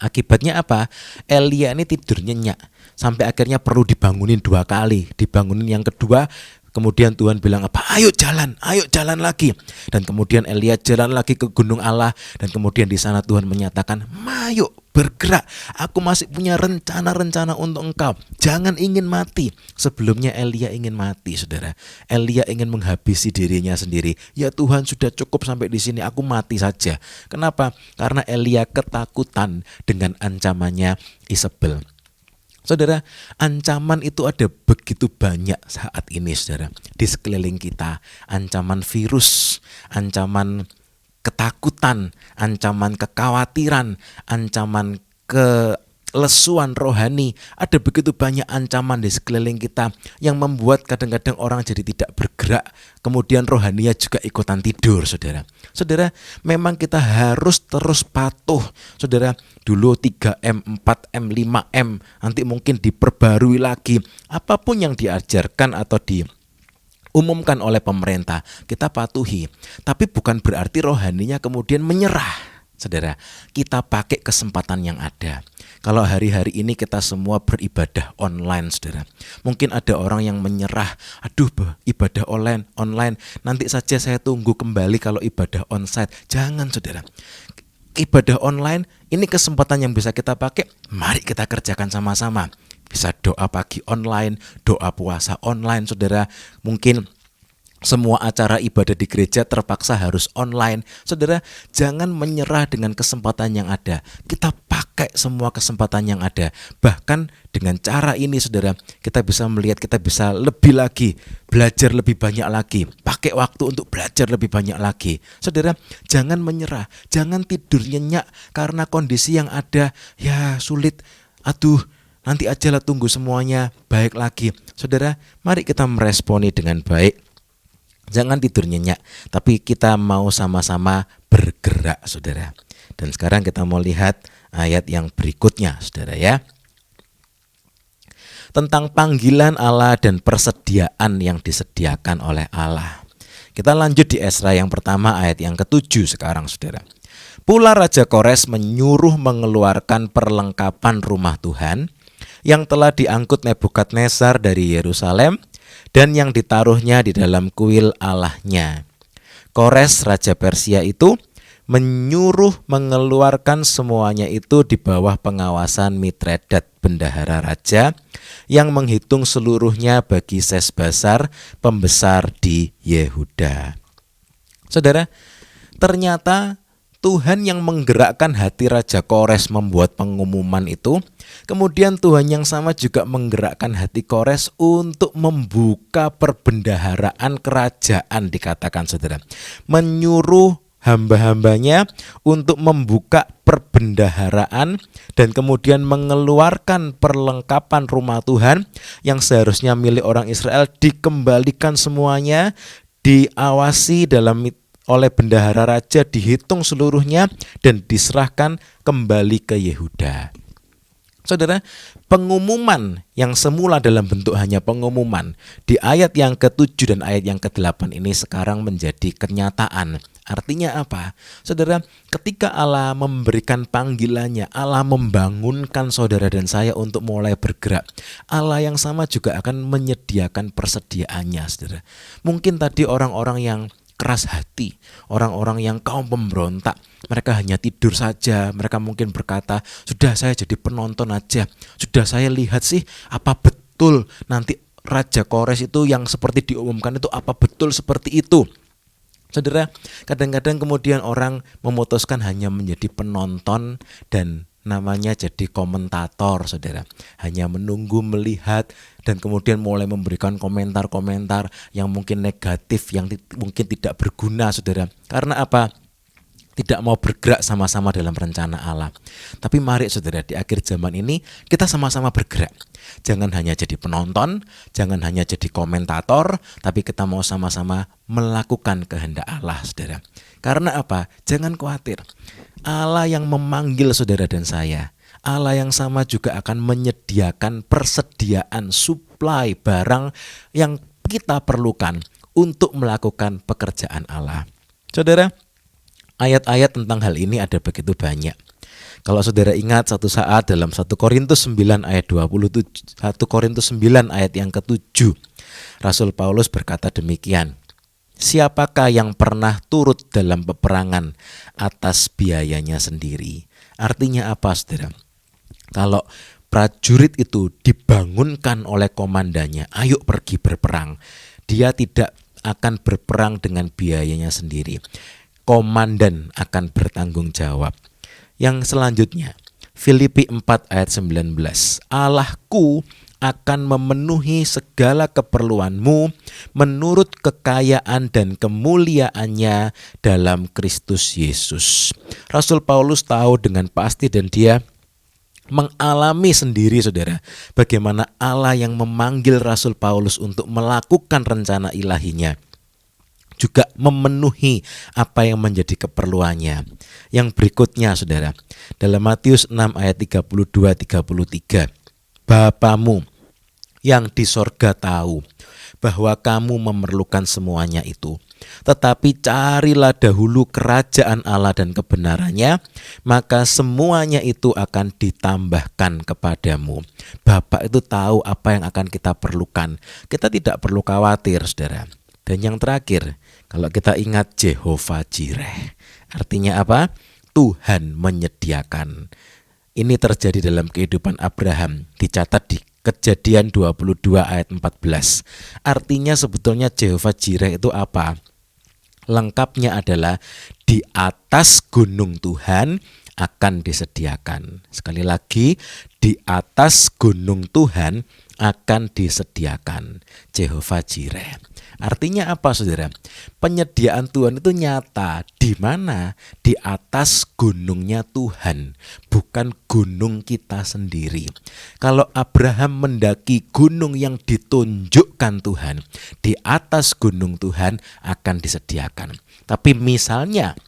[SPEAKER 2] Akibatnya apa? Elia ini tidur nyenyak sampai akhirnya perlu dibangunin 2 kali. Dibangunin yang kedua, kemudian Tuhan bilang apa? Ayo jalan lagi. Dan kemudian Elia jalan lagi ke gunung Allah. Dan kemudian di sana Tuhan menyatakan, ayo bergerak. Aku masih punya rencana-rencana untuk engkau. Jangan ingin mati. Sebelumnya Elia ingin mati, saudara. Elia ingin menghabisi dirinya sendiri. Ya Tuhan, sudah cukup sampai di sini. Aku mati saja. Kenapa? Karena Elia ketakutan dengan ancamannya Isabel. Saudara, ancaman itu ada begitu banyak saat ini saudara. Di sekeliling kita, ancaman virus, ancaman ketakutan, ancaman kekhawatiran, ancaman kelesuan rohani. Ada begitu banyak ancaman di sekeliling kita yang membuat kadang-kadang orang jadi tidak bergerak. Kemudian rohaninya juga ikutan tidur saudara. Saudara, memang kita harus terus patuh. Saudara, dulu 3M, 4M, 5M, nanti mungkin diperbarui lagi. Apapun yang diajarkan atau diumumkan oleh pemerintah, kita patuhi. Tapi bukan berarti rohaninya kemudian menyerah. Saudara, kita pakai kesempatan yang ada. Kalau hari-hari ini kita semua beribadah online, saudara. Mungkin ada orang yang menyerah, aduh ibadah online, nanti saja saya tunggu kembali kalau ibadah onsite. Jangan saudara. Ibadah online ini kesempatan yang bisa kita pakai. Mari kita kerjakan sama-sama. Bisa doa pagi online, doa puasa online saudara. Mungkin semua acara ibadah di gereja terpaksa harus online. Saudara, jangan menyerah dengan kesempatan yang ada. Kita pakai semua kesempatan yang ada. Bahkan dengan cara ini saudara, kita bisa melihat, kita bisa lebih lagi, belajar lebih banyak lagi. Pakai waktu untuk belajar lebih banyak lagi. Saudara, jangan menyerah, jangan tidur nyenyak karena kondisi yang ada ya sulit. Aduh, nanti ajalah, tunggu semuanya baik lagi. Saudara, mari kita meresponi dengan baik. Jangan tidur nyenyak, tapi kita mau sama-sama bergerak saudara. Dan sekarang kita mau lihat ayat yang berikutnya saudara ya. Tentang panggilan Allah dan persediaan yang disediakan oleh Allah. Kita lanjut di Esra yang pertama ayat yang ke-7 sekarang saudara. Pula Raja Kores menyuruh mengeluarkan perlengkapan rumah Tuhan yang telah diangkut Nebukadnezar dari Yerusalem dan yang ditaruhnya di dalam kuil Allahnya. Kores Raja Persia itu menyuruh mengeluarkan semuanya itu di bawah pengawasan Mitredat bendahara raja yang menghitung seluruhnya bagi Sesbasar pembesar di Yehuda. Saudara, ternyata Tuhan yang menggerakkan hati Raja Kores membuat pengumuman itu. Kemudian Tuhan yang sama juga menggerakkan hati Kores untuk membuka perbendaharaan kerajaan, dikatakan saudara. Menyuruh hamba-hambanya untuk membuka perbendaharaan dan kemudian mengeluarkan perlengkapan rumah Tuhan yang seharusnya milik orang Israel, dikembalikan semuanya, diawasi oleh bendahara raja, dihitung seluruhnya dan diserahkan kembali ke Yehuda. Saudara, pengumuman yang semula dalam bentuk hanya pengumuman di ayat yang ke-7 dan ayat yang ke-8 ini sekarang menjadi kenyataan. Artinya apa? Saudara, ketika Allah memberikan panggilannya, Allah membangunkan saudara dan saya untuk mulai bergerak, Allah yang sama juga akan menyediakan persediaannya, saudara. Mungkin tadi orang-orang yang keras hati, orang-orang yang kaum pemberontak, mereka hanya tidur saja. Mereka mungkin berkata, sudah saya jadi penonton aja, sudah saya lihat sih apa betul nanti Raja Kores itu yang seperti diumumkan itu, apa betul seperti itu. Saudara, kadang-kadang kemudian orang memutuskan hanya menjadi penonton dan namanya jadi komentator, saudara. Hanya menunggu, melihat, dan kemudian mulai memberikan komentar-komentar yang mungkin negatif, yang mungkin tidak berguna, saudara. Karena apa? Tidak mau bergerak sama-sama dalam rencana Allah. Tapi mari saudara, di akhir zaman ini kita sama-sama bergerak. Jangan hanya jadi penonton, jangan hanya jadi komentator, tapi kita mau sama-sama melakukan kehendak Allah, saudara. Karena apa? Jangan khawatir. Allah yang memanggil saudara dan saya, Allah yang sama juga akan menyediakan persediaan suplai barang yang kita perlukan untuk melakukan pekerjaan Allah. Saudara, ayat-ayat tentang hal ini ada begitu banyak. Kalau saudara ingat satu saat dalam 1 Korintus 9 ayat 27, 1 Korintus 9 ayat yang ke-7, Rasul Paulus berkata demikian. Siapakah yang pernah turut dalam peperangan atas biayanya sendiri? Artinya apa, saudara? Kalau prajurit itu dibangunkan oleh komandannya, ayo pergi berperang, dia tidak akan berperang dengan biayanya sendiri. Komandan akan bertanggung jawab. Yang selanjutnya, Filipi 4 ayat 19. Allahku akan memenuhi segala keperluanmu menurut kekayaan dan kemuliaannya dalam Kristus Yesus. Rasul Paulus tahu dengan pasti dan dia mengalami sendiri, saudara, bagaimana Allah yang memanggil Rasul Paulus untuk melakukan rencana ilahinya juga memenuhi apa yang menjadi keperluannya. Yang berikutnya, saudara, dalam Matius 6 ayat 32-33. Bapamu yang di sorga tahu bahwa kamu memerlukan semuanya itu. Tetapi carilah dahulu kerajaan Allah dan kebenarannya, maka semuanya itu akan ditambahkan kepadamu. Bapa itu tahu apa yang akan kita perlukan. Kita tidak perlu khawatir, saudara. Dan yang terakhir, kalau kita ingat Jehovah Jireh, artinya apa? Tuhan menyediakan. Ini terjadi dalam kehidupan Abraham, dicatat di Kejadian 22 ayat 14. Artinya sebetulnya Jehovah Jireh itu apa? Lengkapnya adalah di atas gunung Tuhan akan disediakan. Sekali lagi, di atas gunung Tuhan akan disediakan. Jehovah Jireh. Artinya apa, saudara? Penyediaan Tuhan itu nyata. Di mana? Di atas gunungnya Tuhan, bukan gunung kita sendiri. Kalau Abraham mendaki gunung yang ditunjukkan Tuhan, di atas gunung Tuhan akan disediakan. Tapi misalnya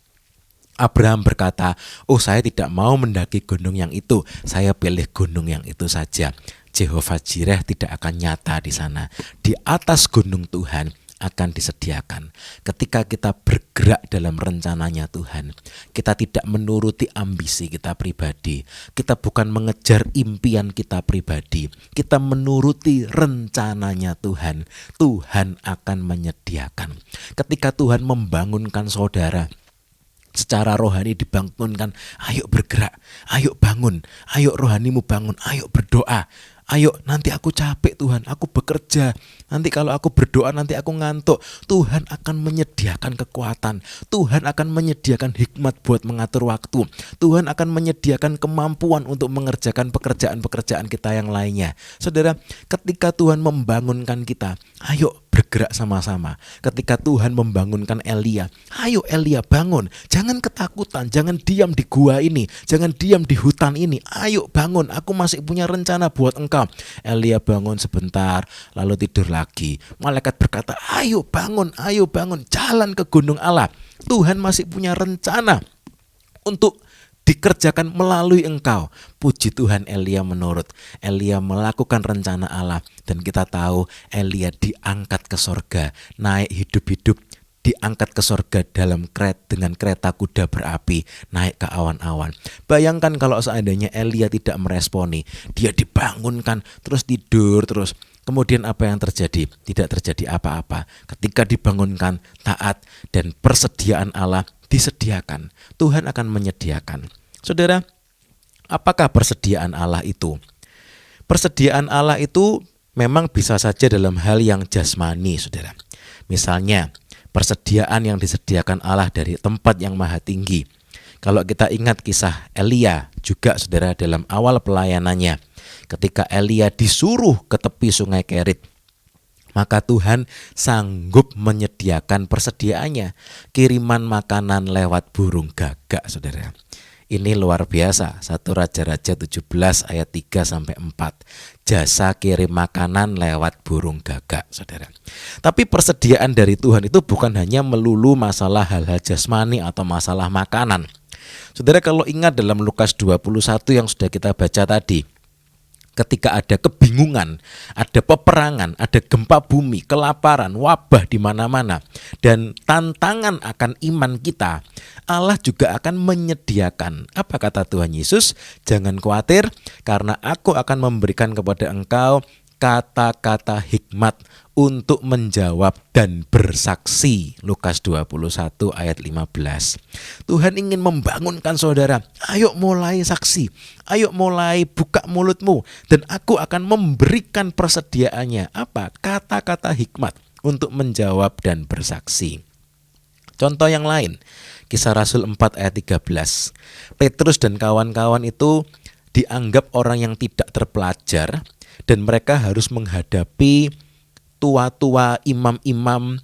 [SPEAKER 2] Abraham berkata, oh saya tidak mau mendaki gunung yang itu, saya pilih gunung yang itu saja. Jehovah Jireh tidak akan nyata di sana. Di atas gunung Tuhan akan disediakan. Ketika kita bergerak dalam rencananya Tuhan, kita tidak menuruti ambisi kita pribadi, kita bukan mengejar impian kita pribadi, kita menuruti rencananya Tuhan. Tuhan akan menyediakan. Ketika Tuhan membangunkan saudara secara rohani, dibangunkan, ayo bergerak, ayo bangun, ayo rohanimu bangun, ayo berdoa, Ayo, nanti aku capek Tuhan, aku bekerja. Nanti kalau aku berdoa nanti aku ngantuk. Tuhan akan menyediakan kekuatan. Tuhan akan menyediakan hikmat buat mengatur waktu. Tuhan akan menyediakan kemampuan untuk mengerjakan pekerjaan-pekerjaan kita yang lainnya. Saudara, ketika Tuhan membangunkan kita, ayo bergerak sama-sama. Ketika Tuhan membangunkan Elia, ayo Elia bangun. Jangan ketakutan, jangan diam di gua ini, jangan diam di hutan ini. Ayo bangun, aku masih punya rencana buat engkau. Elia bangun sebentar, lalu tidur lagi. Malaikat berkata, ayo bangun, jalan ke gunung Allah. Tuhan masih punya rencana untuk dikerjakan melalui engkau. Puji Tuhan, Elia menurut. Elia melakukan rencana Allah. Dan kita tahu Elia diangkat ke sorga, naik hidup-hidup, diangkat ke sorga dengan kereta kuda berapi, naik ke awan-awan. Bayangkan kalau seandainya Elia tidak meresponi, dia dibangunkan terus tidur terus. Kemudian apa yang terjadi? Tidak terjadi apa-apa. Ketika dibangunkan, taat dan persediaan Allah disediakan. Tuhan akan menyediakan. Saudara, apakah persediaan Allah itu? Persediaan Allah itu memang bisa saja dalam hal yang jasmani, saudara. Misalnya, persediaan yang disediakan Allah dari tempat yang maha tinggi. Kalau kita ingat kisah Elia juga, saudara, dalam awal pelayanannya, ketika Elia disuruh ke tepi sungai Kerit, maka Tuhan sanggup menyediakan persediaannya, kiriman makanan lewat burung gagak, saudara. Ini luar biasa. 1 Raja-Raja 17 ayat 3-4. Jasa kirim makanan lewat burung gagak, saudara. Tapi persediaan dari Tuhan itu bukan hanya melulu masalah hal-hal jasmani atau masalah makanan. Saudara, kalau ingat dalam Lukas 21 yang sudah kita baca tadi, ketika ada kebingungan, ada peperangan, ada gempa bumi, kelaparan, wabah di mana-mana, dan tantangan akan iman kita, Allah juga akan menyediakan. Apa kata Tuhan Yesus? Jangan khawatir, karena aku akan memberikan kepada engkau kata-kata hikmat untuk menjawab dan bersaksi. Lukas 21 ayat 15. Tuhan ingin membangunkan saudara. Ayo mulai saksi. Ayo mulai buka mulutmu. Dan aku akan memberikan persediaannya. Apa? Kata-kata hikmat untuk menjawab dan bersaksi. Contoh yang lain. Kisah Rasul 4 ayat 13. Petrus dan kawan-kawan itu dianggap orang yang tidak terpelajar. Dan mereka harus menghadapi tua-tua imam-imam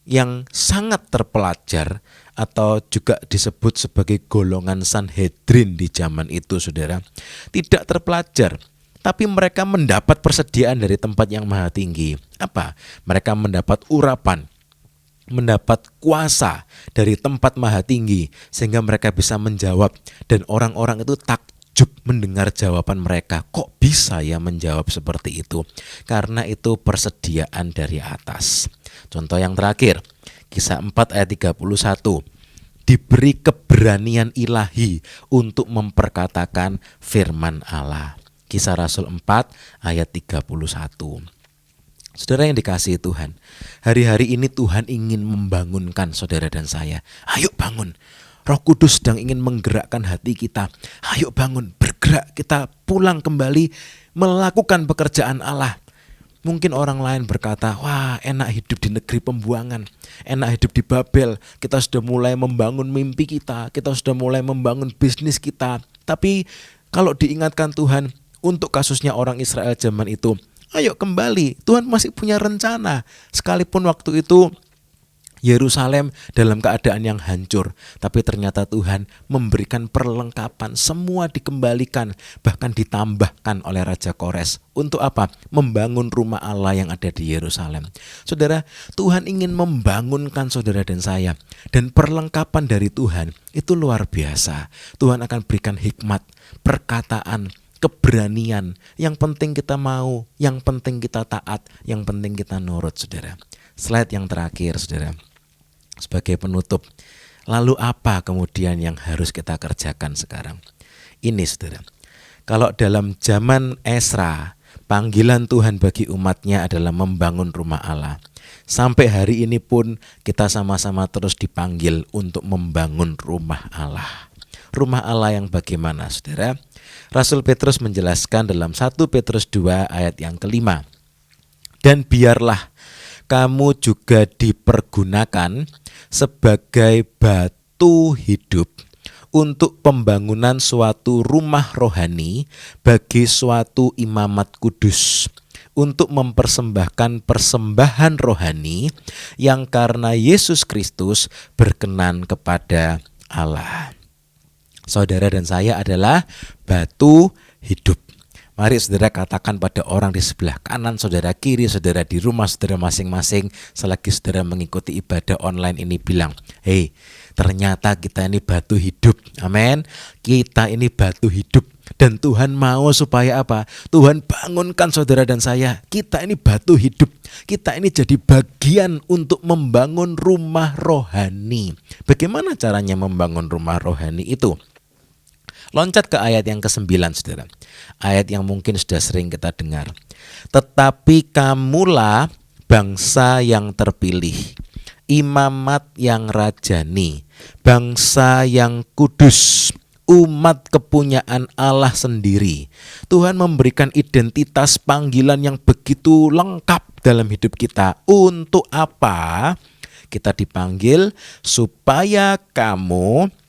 [SPEAKER 2] yang sangat terpelajar atau juga disebut sebagai golongan Sanhedrin di zaman itu, saudara. Tidak terpelajar, tapi mereka mendapat persediaan dari tempat yang maha tinggi. Apa? Mereka mendapat urapan, mendapat kuasa dari tempat maha tinggi, sehingga mereka bisa menjawab. Dan orang-orang itu takjub mendengar jawaban mereka. Kok bisa ya menjawab seperti itu? Karena itu persediaan dari atas. Contoh yang terakhir, Kisah 4 ayat 31. Diberi keberanian ilahi untuk memperkatakan firman Allah. Kisah Rasul 4 ayat 31. Saudara yang dikasihi Tuhan, hari-hari ini Tuhan ingin membangunkan saudara dan saya. Ayo bangun. Roh Kudus sedang ingin menggerakkan hati kita. Ayo bangun, bergerak, kita pulang kembali melakukan pekerjaan Allah. Mungkin orang lain berkata, wah enak hidup di negeri pembuangan, enak hidup di Babel, kita sudah mulai membangun mimpi kita sudah mulai membangun bisnis kita. Tapi kalau diingatkan Tuhan untuk kasusnya orang Israel zaman itu, ayo kembali, Tuhan masih punya rencana. Sekalipun waktu itu Yerusalem dalam keadaan yang hancur, tapi ternyata Tuhan memberikan perlengkapan, semua dikembalikan, bahkan ditambahkan oleh Raja Kores. Untuk apa? Membangun rumah Allah yang ada di Yerusalem. Saudara, Tuhan ingin membangunkan saudara dan saya, dan perlengkapan dari Tuhan itu luar biasa. Tuhan akan berikan hikmat, perkataan, keberanian. Yang penting kita mau, yang penting kita taat, yang penting kita nurut, saudara. Slide yang terakhir, saudara. Sebagai penutup, lalu apa kemudian yang harus kita kerjakan sekarang? Ini, saudara, kalau dalam zaman Esra, panggilan Tuhan bagi umatnya adalah membangun rumah Allah. Sampai hari ini pun kita sama-sama terus dipanggil untuk membangun rumah Allah. Rumah Allah yang bagaimana, saudara? Rasul Petrus menjelaskan dalam 1 Petrus 2 ayat yang kelima. Dan biarlah kamu juga dipergunakan sebagai batu hidup untuk pembangunan suatu rumah rohani bagi suatu imamat kudus, untuk mempersembahkan persembahan rohani yang karena Yesus Kristus berkenan kepada Allah. Saudara dan saya adalah batu hidup. Mari saudara katakan pada orang di sebelah kanan, saudara kiri, saudara di rumah saudara masing-masing, selagi saudara mengikuti ibadah online ini, bilang, "Hei, ternyata kita ini batu hidup." Amin. Kita ini batu hidup. Dan Tuhan mau supaya apa? Tuhan bangunkan saudara dan saya. Kita ini batu hidup. Kita ini jadi bagian untuk membangun rumah rohani. Bagaimana caranya membangun rumah rohani itu? Loncat ke ayat yang ke-9, saudara. Ayat yang mungkin sudah sering kita dengar. Tetapi kamulah bangsa yang terpilih, imamat yang rajani, bangsa yang kudus, umat kepunyaan Allah sendiri. Tuhan memberikan identitas panggilan yang begitu lengkap dalam hidup kita. Untuk apa? Kita dipanggil supaya kamu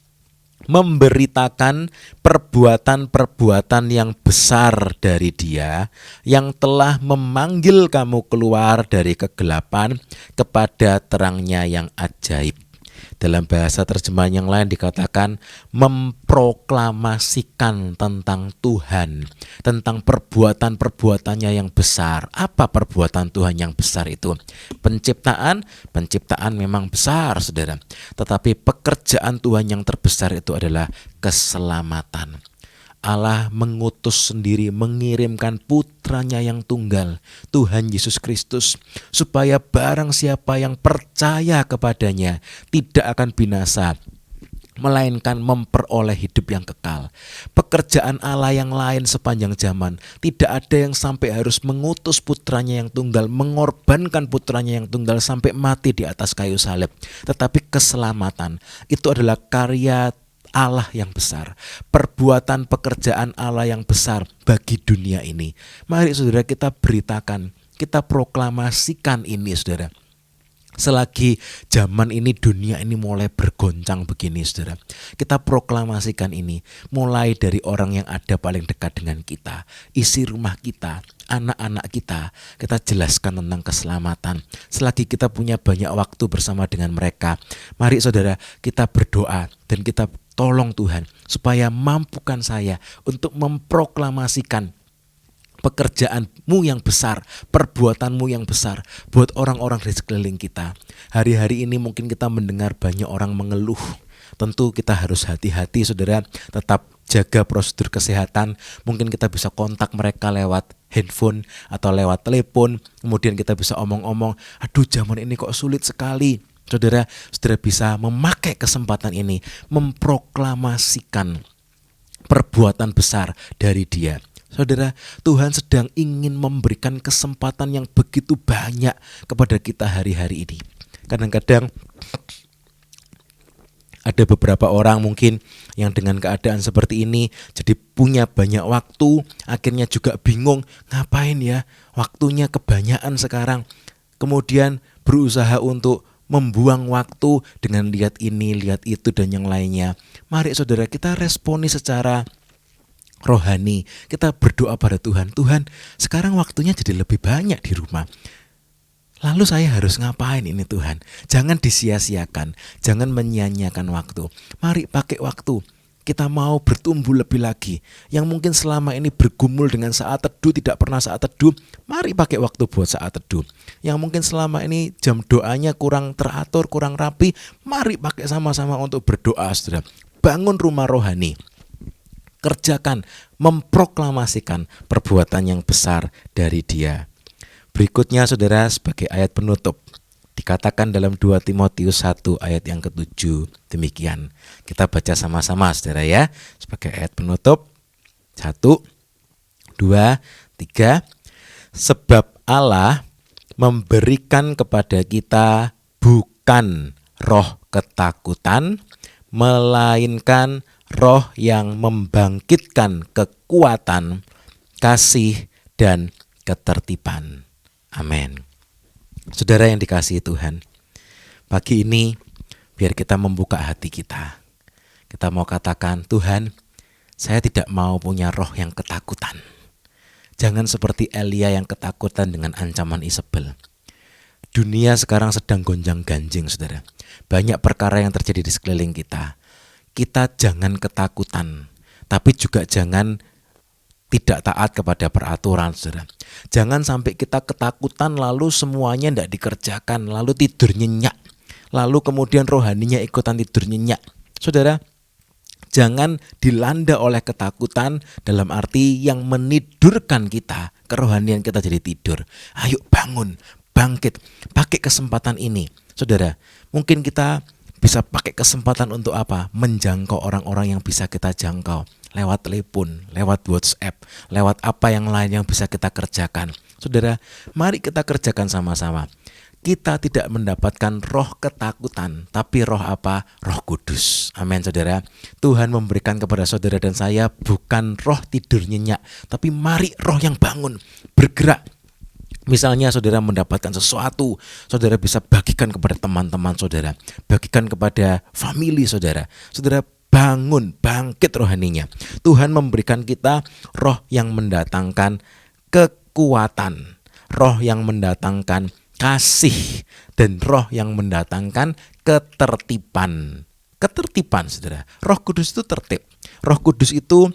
[SPEAKER 2] memberitakan perbuatan-perbuatan yang besar dari Dia yang telah memanggil kamu keluar dari kegelapan kepada terangnya yang ajaib. Dalam bahasa terjemahan yang lain dikatakan memproklamasikan tentang Tuhan, tentang perbuatan-perbuatannya yang besar. Apa perbuatan Tuhan yang besar itu? Penciptaan memang besar, saudara. Tetapi pekerjaan Tuhan yang terbesar itu adalah keselamatan. Allah mengutus sendiri, mengirimkan putranya yang tunggal, Tuhan Yesus Kristus, supaya barang siapa yang percaya kepadanya tidak akan binasa, melainkan memperoleh hidup yang kekal. Pekerjaan Allah yang lain sepanjang zaman, tidak ada yang sampai harus mengutus putranya yang tunggal, mengorbankan putranya yang tunggal sampai mati di atas kayu salib. Tetapi keselamatan itu adalah karya Allah yang besar, perbuatan pekerjaan Allah yang besar bagi dunia ini. Mari saudara kita beritakan, kita proklamasikan ini, saudara. Selagi zaman ini, dunia ini mulai bergoncang begini, saudara, kita proklamasikan ini, mulai dari orang yang ada paling dekat dengan kita, isi rumah kita, anak-anak kita jelaskan tentang keselamatan. Selagi kita punya banyak waktu bersama dengan mereka, mari saudara kita berdoa dan kita tolong Tuhan supaya mampukan saya untuk memproklamasikan pekerjaanmu yang besar, perbuatanmu yang besar buat orang-orang di sekeliling kita. Hari-hari ini mungkin kita mendengar banyak orang mengeluh. Tentu kita harus hati-hati, saudara, tetap jaga prosedur kesehatan. Mungkin kita bisa kontak mereka lewat handphone atau lewat telepon. Kemudian kita bisa omong-omong, aduh zaman ini kok sulit sekali. Saudara bisa memakai kesempatan ini memproklamasikan perbuatan besar dari Dia. Saudara, Tuhan sedang ingin memberikan kesempatan yang begitu banyak kepada kita hari-hari ini. Kadang-kadang ada beberapa orang mungkin yang dengan keadaan seperti ini jadi punya banyak waktu, akhirnya juga bingung, ngapain ya, waktunya kebanyakan sekarang. Kemudian berusaha untuk membuang waktu dengan lihat ini, lihat itu, dan yang lainnya. Mari saudara kita responi secara rohani. Kita berdoa pada Tuhan, Tuhan sekarang waktunya jadi lebih banyak di rumah. Lalu saya harus ngapain ini Tuhan? Jangan disia-siakan, jangan menyia-nyiakan waktu. Mari pakai waktu. Kita mau bertumbuh lebih lagi. Yang mungkin selama ini bergumul dengan saat teduh, tidak pernah saat teduh, mari pakai waktu buat saat teduh. Yang mungkin selama ini jam doanya kurang teratur, kurang rapi, mari pakai sama-sama untuk berdoa, saudara. Bangun rumah rohani. Kerjakan, memproklamasikan perbuatan yang besar dari Dia. Berikutnya saudara sebagai ayat penutup. Dikatakan dalam 2 Timotius 1 ayat yang ke-7 demikian. Kita baca sama-sama saudara ya. Sebagai ayat penutup. 1, 2, 3. Sebab Allah memberikan kepada kita bukan roh ketakutan, melainkan roh yang membangkitkan kekuatan, kasih, dan ketertiban. Amin. Saudara yang dikasihi Tuhan, pagi ini biar kita membuka hati kita. Kita mau katakan, Tuhan, saya tidak mau punya roh yang ketakutan. Jangan seperti Elia yang ketakutan dengan ancaman Isabel. Dunia sekarang sedang gonjang-ganjing, saudara. Banyak perkara yang terjadi di sekeliling kita. Kita jangan ketakutan, tapi juga jangan tidak taat kepada peraturan, saudara. Jangan sampai kita ketakutan lalu semuanya tidak dikerjakan, lalu tidur nyenyak, lalu kemudian rohaninya ikutan tidur nyenyak. Saudara, jangan dilanda oleh ketakutan dalam arti yang menidurkan kita, kerohanian kita jadi tidur. Ayo bangun, bangkit, pakai kesempatan ini. Saudara, mungkin kita bisa pakai kesempatan untuk apa? Menjangkau orang-orang yang bisa kita jangkau. Lewat telepon, lewat WhatsApp, lewat apa yang lain yang bisa kita kerjakan. Saudara, mari kita kerjakan sama-sama. Kita tidak mendapatkan roh ketakutan, tapi roh apa? Roh Kudus. Amin, saudara. Tuhan memberikan kepada saudara dan saya bukan roh tidur nyenyak, tapi mari roh yang bangun, bergerak. Misalnya saudara mendapatkan sesuatu, saudara bisa bagikan kepada teman-teman saudara, bagikan kepada famili saudara. Saudara bangun, bangkit rohaninya. Tuhan memberikan kita roh yang mendatangkan kekuatan, roh yang mendatangkan kasih, dan roh yang mendatangkan ketertiban. Ketertiban, saudara. Roh Kudus itu tertib. Roh Kudus itu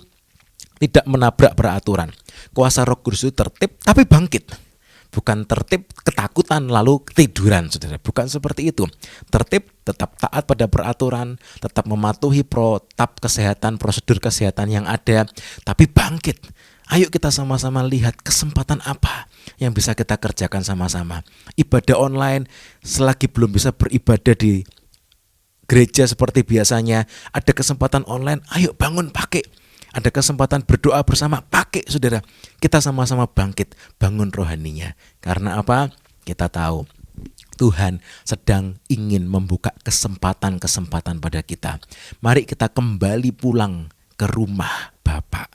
[SPEAKER 2] tidak menabrak peraturan. Kuasa Roh Kudus itu tertib tapi bangkit. Bukan tertib ketakutan lalu tiduran, saudara. Bukan seperti itu. Tertib tetap taat pada peraturan, tetap mematuhi protap kesehatan, prosedur kesehatan yang ada, tapi bangkit. Ayo kita sama-sama lihat kesempatan apa yang bisa kita kerjakan sama-sama. Ibadah online, selagi belum bisa beribadah di gereja seperti biasanya, ada kesempatan online, ayo bangun pakai. Ada kesempatan berdoa bersama, pakai saudara. Kita sama-sama bangkit, bangun rohaninya. Karena apa? Kita tahu Tuhan sedang ingin membuka kesempatan-kesempatan pada kita. Mari kita kembali pulang ke rumah Bapa.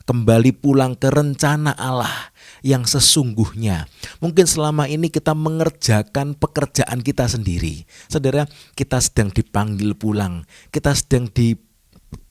[SPEAKER 2] Kembali pulang ke rencana Allah yang sesungguhnya. Mungkin selama ini kita mengerjakan pekerjaan kita sendiri. Saudara, kita sedang dipanggil pulang. Kita sedang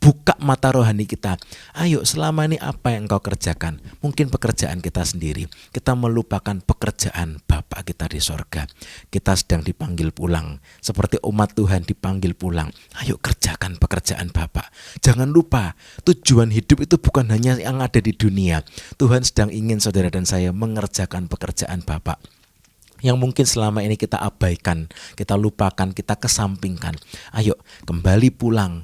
[SPEAKER 2] buka mata rohani kita. Ayo, selama ini apa yang engkau kerjakan? Mungkin pekerjaan kita sendiri. Kita melupakan pekerjaan Bapa kita di sorga. Kita sedang dipanggil pulang. Seperti umat Tuhan dipanggil pulang. Ayo kerjakan pekerjaan Bapa. Jangan lupa, tujuan hidup itu bukan hanya yang ada di dunia. Tuhan sedang ingin saudara dan saya mengerjakan pekerjaan Bapa yang mungkin selama ini kita abaikan, kita lupakan, kita kesampingkan. Ayo kembali pulang.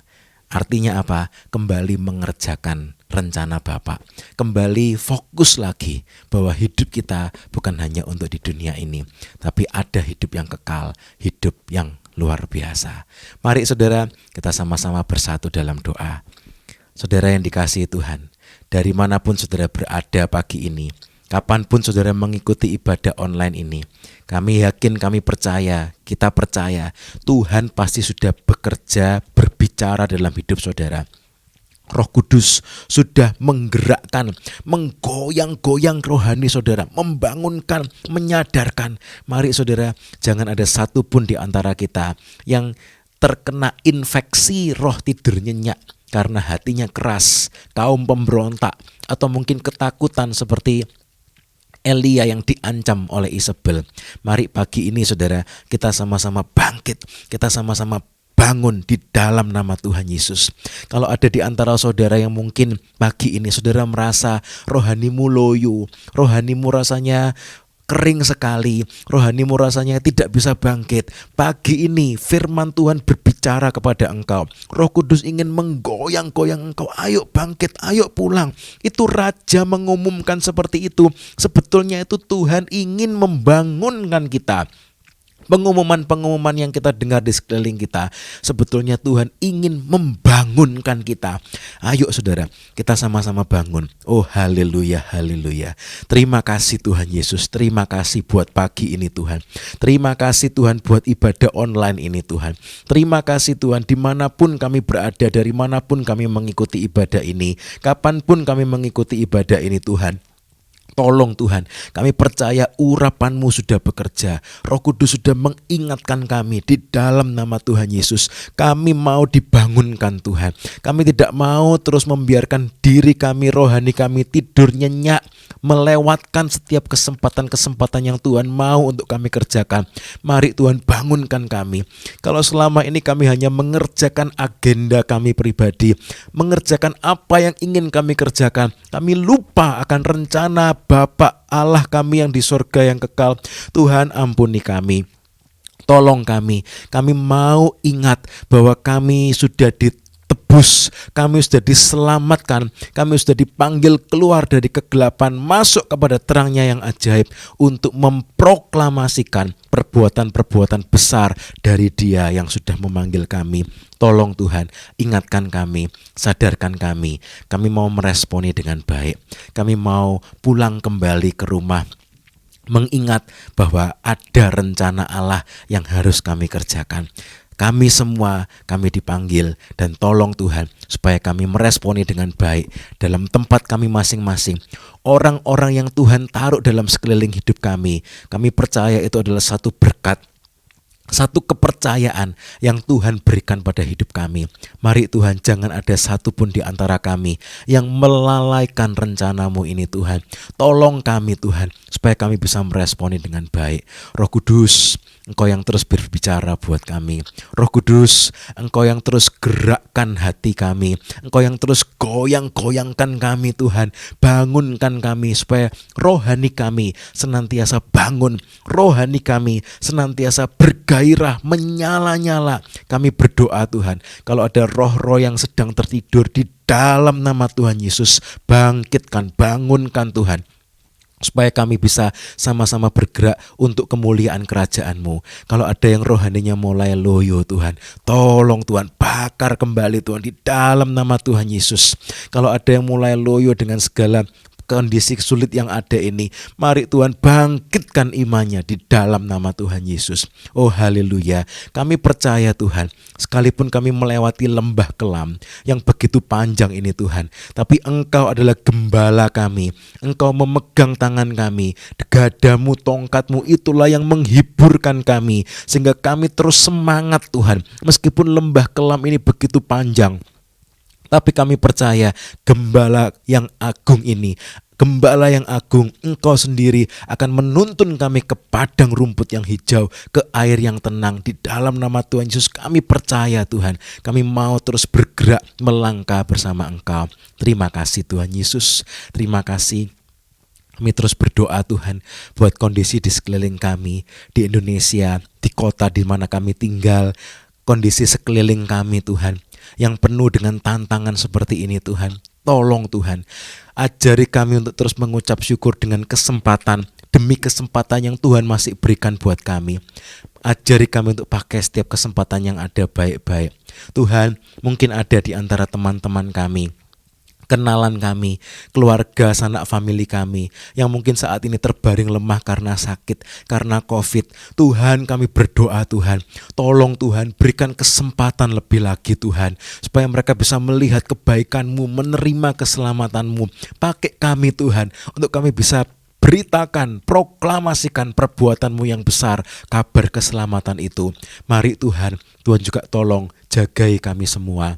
[SPEAKER 2] Artinya apa? Kembali mengerjakan rencana Bapa. Kembali fokus lagi bahwa hidup kita bukan hanya untuk di dunia ini, tapi ada hidup yang kekal, hidup yang luar biasa. Mari saudara, kita sama-sama bersatu dalam doa. Saudara yang dikasihi Tuhan, dari manapun saudara berada pagi ini, kapanpun saudara mengikuti ibadah online ini, kami yakin, kami percaya, kita percaya Tuhan pasti sudah bekerja, berbicara dalam hidup saudara. Roh Kudus sudah menggerakkan, menggoyang-goyang rohani saudara, membangunkan, menyadarkan. Mari saudara, jangan ada satupun di antara kita yang terkena infeksi roh tidur nyenyak karena hatinya keras, kaum pemberontak, atau mungkin ketakutan seperti Elia yang diancam oleh Isabel. Mari pagi ini saudara, kita sama-sama bangkit, kita sama-sama bangun di dalam nama Tuhan Yesus. Kalau ada di antara saudara yang mungkin pagi ini saudara merasa rohanimu loyo, rohanimu rasanya kering sekali, rohanimu rasanya tidak bisa bangkit, pagi ini firman Tuhan berbicara kepada engkau. Roh Kudus ingin menggoyang-goyang engkau. Ayo bangkit, ayo pulang. Itu Raja mengumumkan seperti itu. Sebetulnya itu Tuhan ingin membangunkan kita. Pengumuman-pengumuman yang kita dengar di sekeliling kita, sebetulnya Tuhan ingin membangunkan kita. Ayo saudara, kita sama-sama bangun. Oh haleluya, haleluya. Terima kasih Tuhan Yesus, terima kasih buat pagi ini Tuhan. Terima kasih Tuhan buat ibadah online ini Tuhan. Terima kasih Tuhan, dimanapun kami berada, dari manapun kami mengikuti ibadah ini, kapanpun kami mengikuti ibadah ini Tuhan. Tolong Tuhan, kami percaya urapan-Mu sudah bekerja. Roh Kudus sudah mengingatkan kami di dalam nama Tuhan Yesus. Kami mau dibangunkan Tuhan. Kami tidak mau terus membiarkan diri kami, rohani kami tidur nyenyak, melewatkan setiap kesempatan-kesempatan yang Tuhan mau untuk kami kerjakan. Mari Tuhan bangunkan kami. Kalau selama ini kami hanya mengerjakan agenda kami pribadi, mengerjakan apa yang ingin kami kerjakan, kami lupa akan rencana Bapa Allah kami yang di sorga yang kekal. Tuhan ampuni kami, tolong kami mau ingat bahwa kami sudah ditebus, kami sudah diselamatkan, kami sudah dipanggil keluar dari kegelapan masuk kepada terangnya yang ajaib untuk memproklamasikan perbuatan-perbuatan besar dari Dia yang sudah memanggil kami. Tolong Tuhan, ingatkan kami, sadarkan kami mau meresponi dengan baik, kami mau pulang kembali ke rumah mengingat bahwa ada rencana Allah yang harus kami kerjakan. Kami semua, kami dipanggil, dan tolong Tuhan supaya kami meresponi dengan baik dalam tempat kami masing-masing. Orang-orang yang Tuhan taruh dalam sekeliling hidup kami percaya itu adalah satu berkat, satu kepercayaan yang Tuhan berikan pada hidup kami. Mari Tuhan, jangan ada satupun di antara kami yang melalaikan rencana-Mu ini Tuhan. Tolong kami Tuhan, supaya kami bisa meresponi dengan baik. Roh Kudus, Engkau yang terus berbicara buat kami. Roh Kudus, Engkau yang terus gerakkan hati kami. Engkau yang terus goyang-goyangkan kami Tuhan. Bangunkan kami supaya rohani kami senantiasa bangun. Rohani kami senantiasa bergairah, menyala-nyala. Kami berdoa Tuhan, kalau ada roh-roh yang sedang tertidur, di dalam nama Tuhan Yesus, bangkitkan, bangunkan Tuhan, supaya kami bisa sama-sama bergerak untuk kemuliaan kerajaan-Mu. Kalau ada yang rohaninya mulai loyo Tuhan, tolong Tuhan, bakar kembali Tuhan di dalam nama Tuhan Yesus. Kalau ada yang mulai loyo dengan segala kondisi sulit yang ada ini, mari Tuhan bangkitkan imannya di dalam nama Tuhan Yesus. Oh haleluya, kami percaya Tuhan, sekalipun kami melewati lembah kelam yang begitu panjang ini Tuhan, tapi Engkau adalah gembala kami. Engkau memegang tangan kami, gadamu, tongkatmu itulah yang menghiburkan kami, sehingga kami terus semangat Tuhan. Meskipun lembah kelam ini begitu panjang, tapi kami percaya gembala yang agung ini, gembala yang agung, Engkau sendiri akan menuntun kami ke padang rumput yang hijau, ke air yang tenang. Di dalam nama Tuhan Yesus kami percaya Tuhan, kami mau terus bergerak melangkah bersama Engkau. Terima kasih Tuhan Yesus, terima kasih. Kami terus berdoa Tuhan buat kondisi di sekeliling kami, di Indonesia, di kota di mana kami tinggal, kondisi sekeliling kami Tuhan, yang penuh dengan tantangan seperti ini Tuhan. Tolong Tuhan, ajari kami untuk terus mengucap syukur dengan kesempatan demi kesempatan yang Tuhan masih berikan buat kami. Ajari kami untuk pakai setiap kesempatan yang ada baik-baik. Tuhan, mungkin ada di antara teman-teman kami, kenalan kami, keluarga, sanak famili kami yang mungkin saat ini terbaring lemah karena sakit, karena COVID. Tuhan, kami berdoa Tuhan, tolong Tuhan, berikan kesempatan lebih lagi Tuhan, supaya mereka bisa melihat kebaikan-Mu, menerima keselamatan-Mu. Pakai kami Tuhan, untuk kami bisa beritakan, proklamasikan perbuatan-Mu yang besar, kabar keselamatan itu. Mari Tuhan, Tuhan juga tolong jagai kami semua.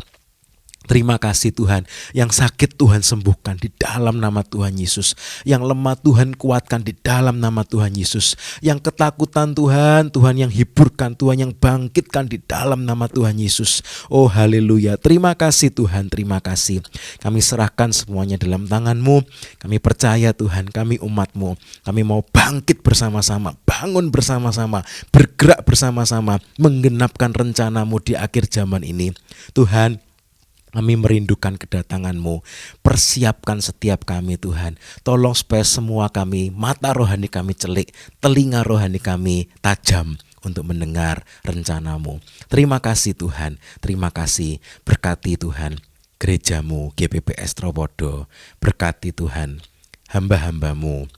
[SPEAKER 2] Terima kasih Tuhan, yang sakit Tuhan sembuhkan di dalam nama Tuhan Yesus, yang lemah Tuhan kuatkan di dalam nama Tuhan Yesus, yang ketakutan Tuhan, Tuhan yang hiburkan, Tuhan yang bangkitkan di dalam nama Tuhan Yesus. Oh haleluya, terima kasih Tuhan, terima kasih. Kami serahkan semuanya dalam tangan-Mu. Kami percaya Tuhan, kami umat-Mu, kami mau bangkit bersama-sama, bangun bersama-sama, bergerak bersama-sama, menggenapkan rencana-Mu di akhir zaman ini. Tuhan, kami merindukan kedatangan-Mu. Persiapkan setiap kami Tuhan. Tolong supaya semua kami, mata rohani kami celik, telinga rohani kami tajam, untuk mendengar rencana-Mu. Terima kasih Tuhan, terima kasih. Berkati Tuhan gerejamu GPPS Tropodo, berkati Tuhan hamba-hamba-Mu,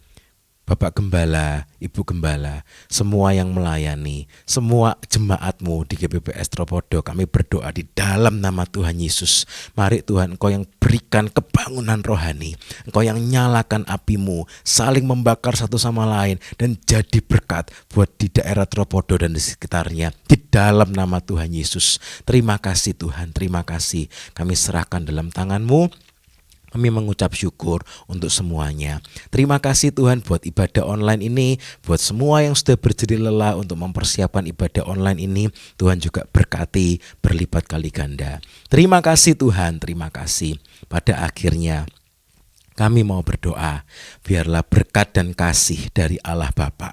[SPEAKER 2] Bapak Gembala, Ibu Gembala, semua yang melayani, semua jemaat-Mu di GPPS Tropodo, kami berdoa di dalam nama Tuhan Yesus. Mari Tuhan, Engkau yang berikan kebangunan rohani, Engkau yang nyalakan api-Mu, saling membakar satu sama lain, dan jadi berkat buat di daerah Tropodo dan di sekitarnya, di dalam nama Tuhan Yesus. Terima kasih Tuhan, terima kasih. Kami serahkan dalam tangan-Mu. Kami mengucap syukur untuk semuanya. Terima kasih Tuhan buat ibadah online ini, buat semua yang sudah berjerih lelah untuk mempersiapkan ibadah online ini. Tuhan juga berkati berlipat kali ganda. Terima kasih Tuhan, terima kasih. Pada akhirnya kami mau berdoa, biarlah berkat dan kasih dari Allah Bapa,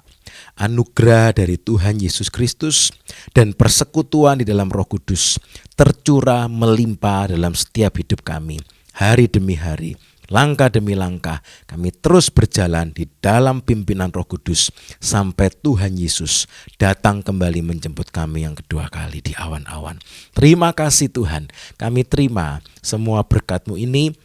[SPEAKER 2] anugerah dari Tuhan Yesus Kristus, dan persekutuan di dalam Roh Kudus tercurah melimpah dalam setiap hidup kami. Hari demi hari, langkah demi langkah, kami terus berjalan di dalam pimpinan Roh Kudus sampai Tuhan Yesus datang kembali menjemput kami yang kedua kali di awan-awan. Terima kasih Tuhan, kami terima semua berkat-Mu ini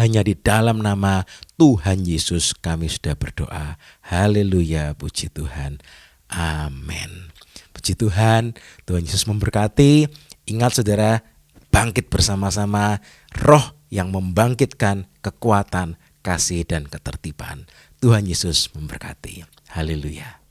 [SPEAKER 2] hanya di dalam nama Tuhan Yesus kami sudah berdoa. Haleluya, puji Tuhan. Amin. Puji Tuhan, Tuhan Yesus memberkati. Ingat saudara, bangkit bersama-sama, roh yang membangkitkan kekuatan, kasih, dan ketertiban. Tuhan Yesus memberkati. Haleluya.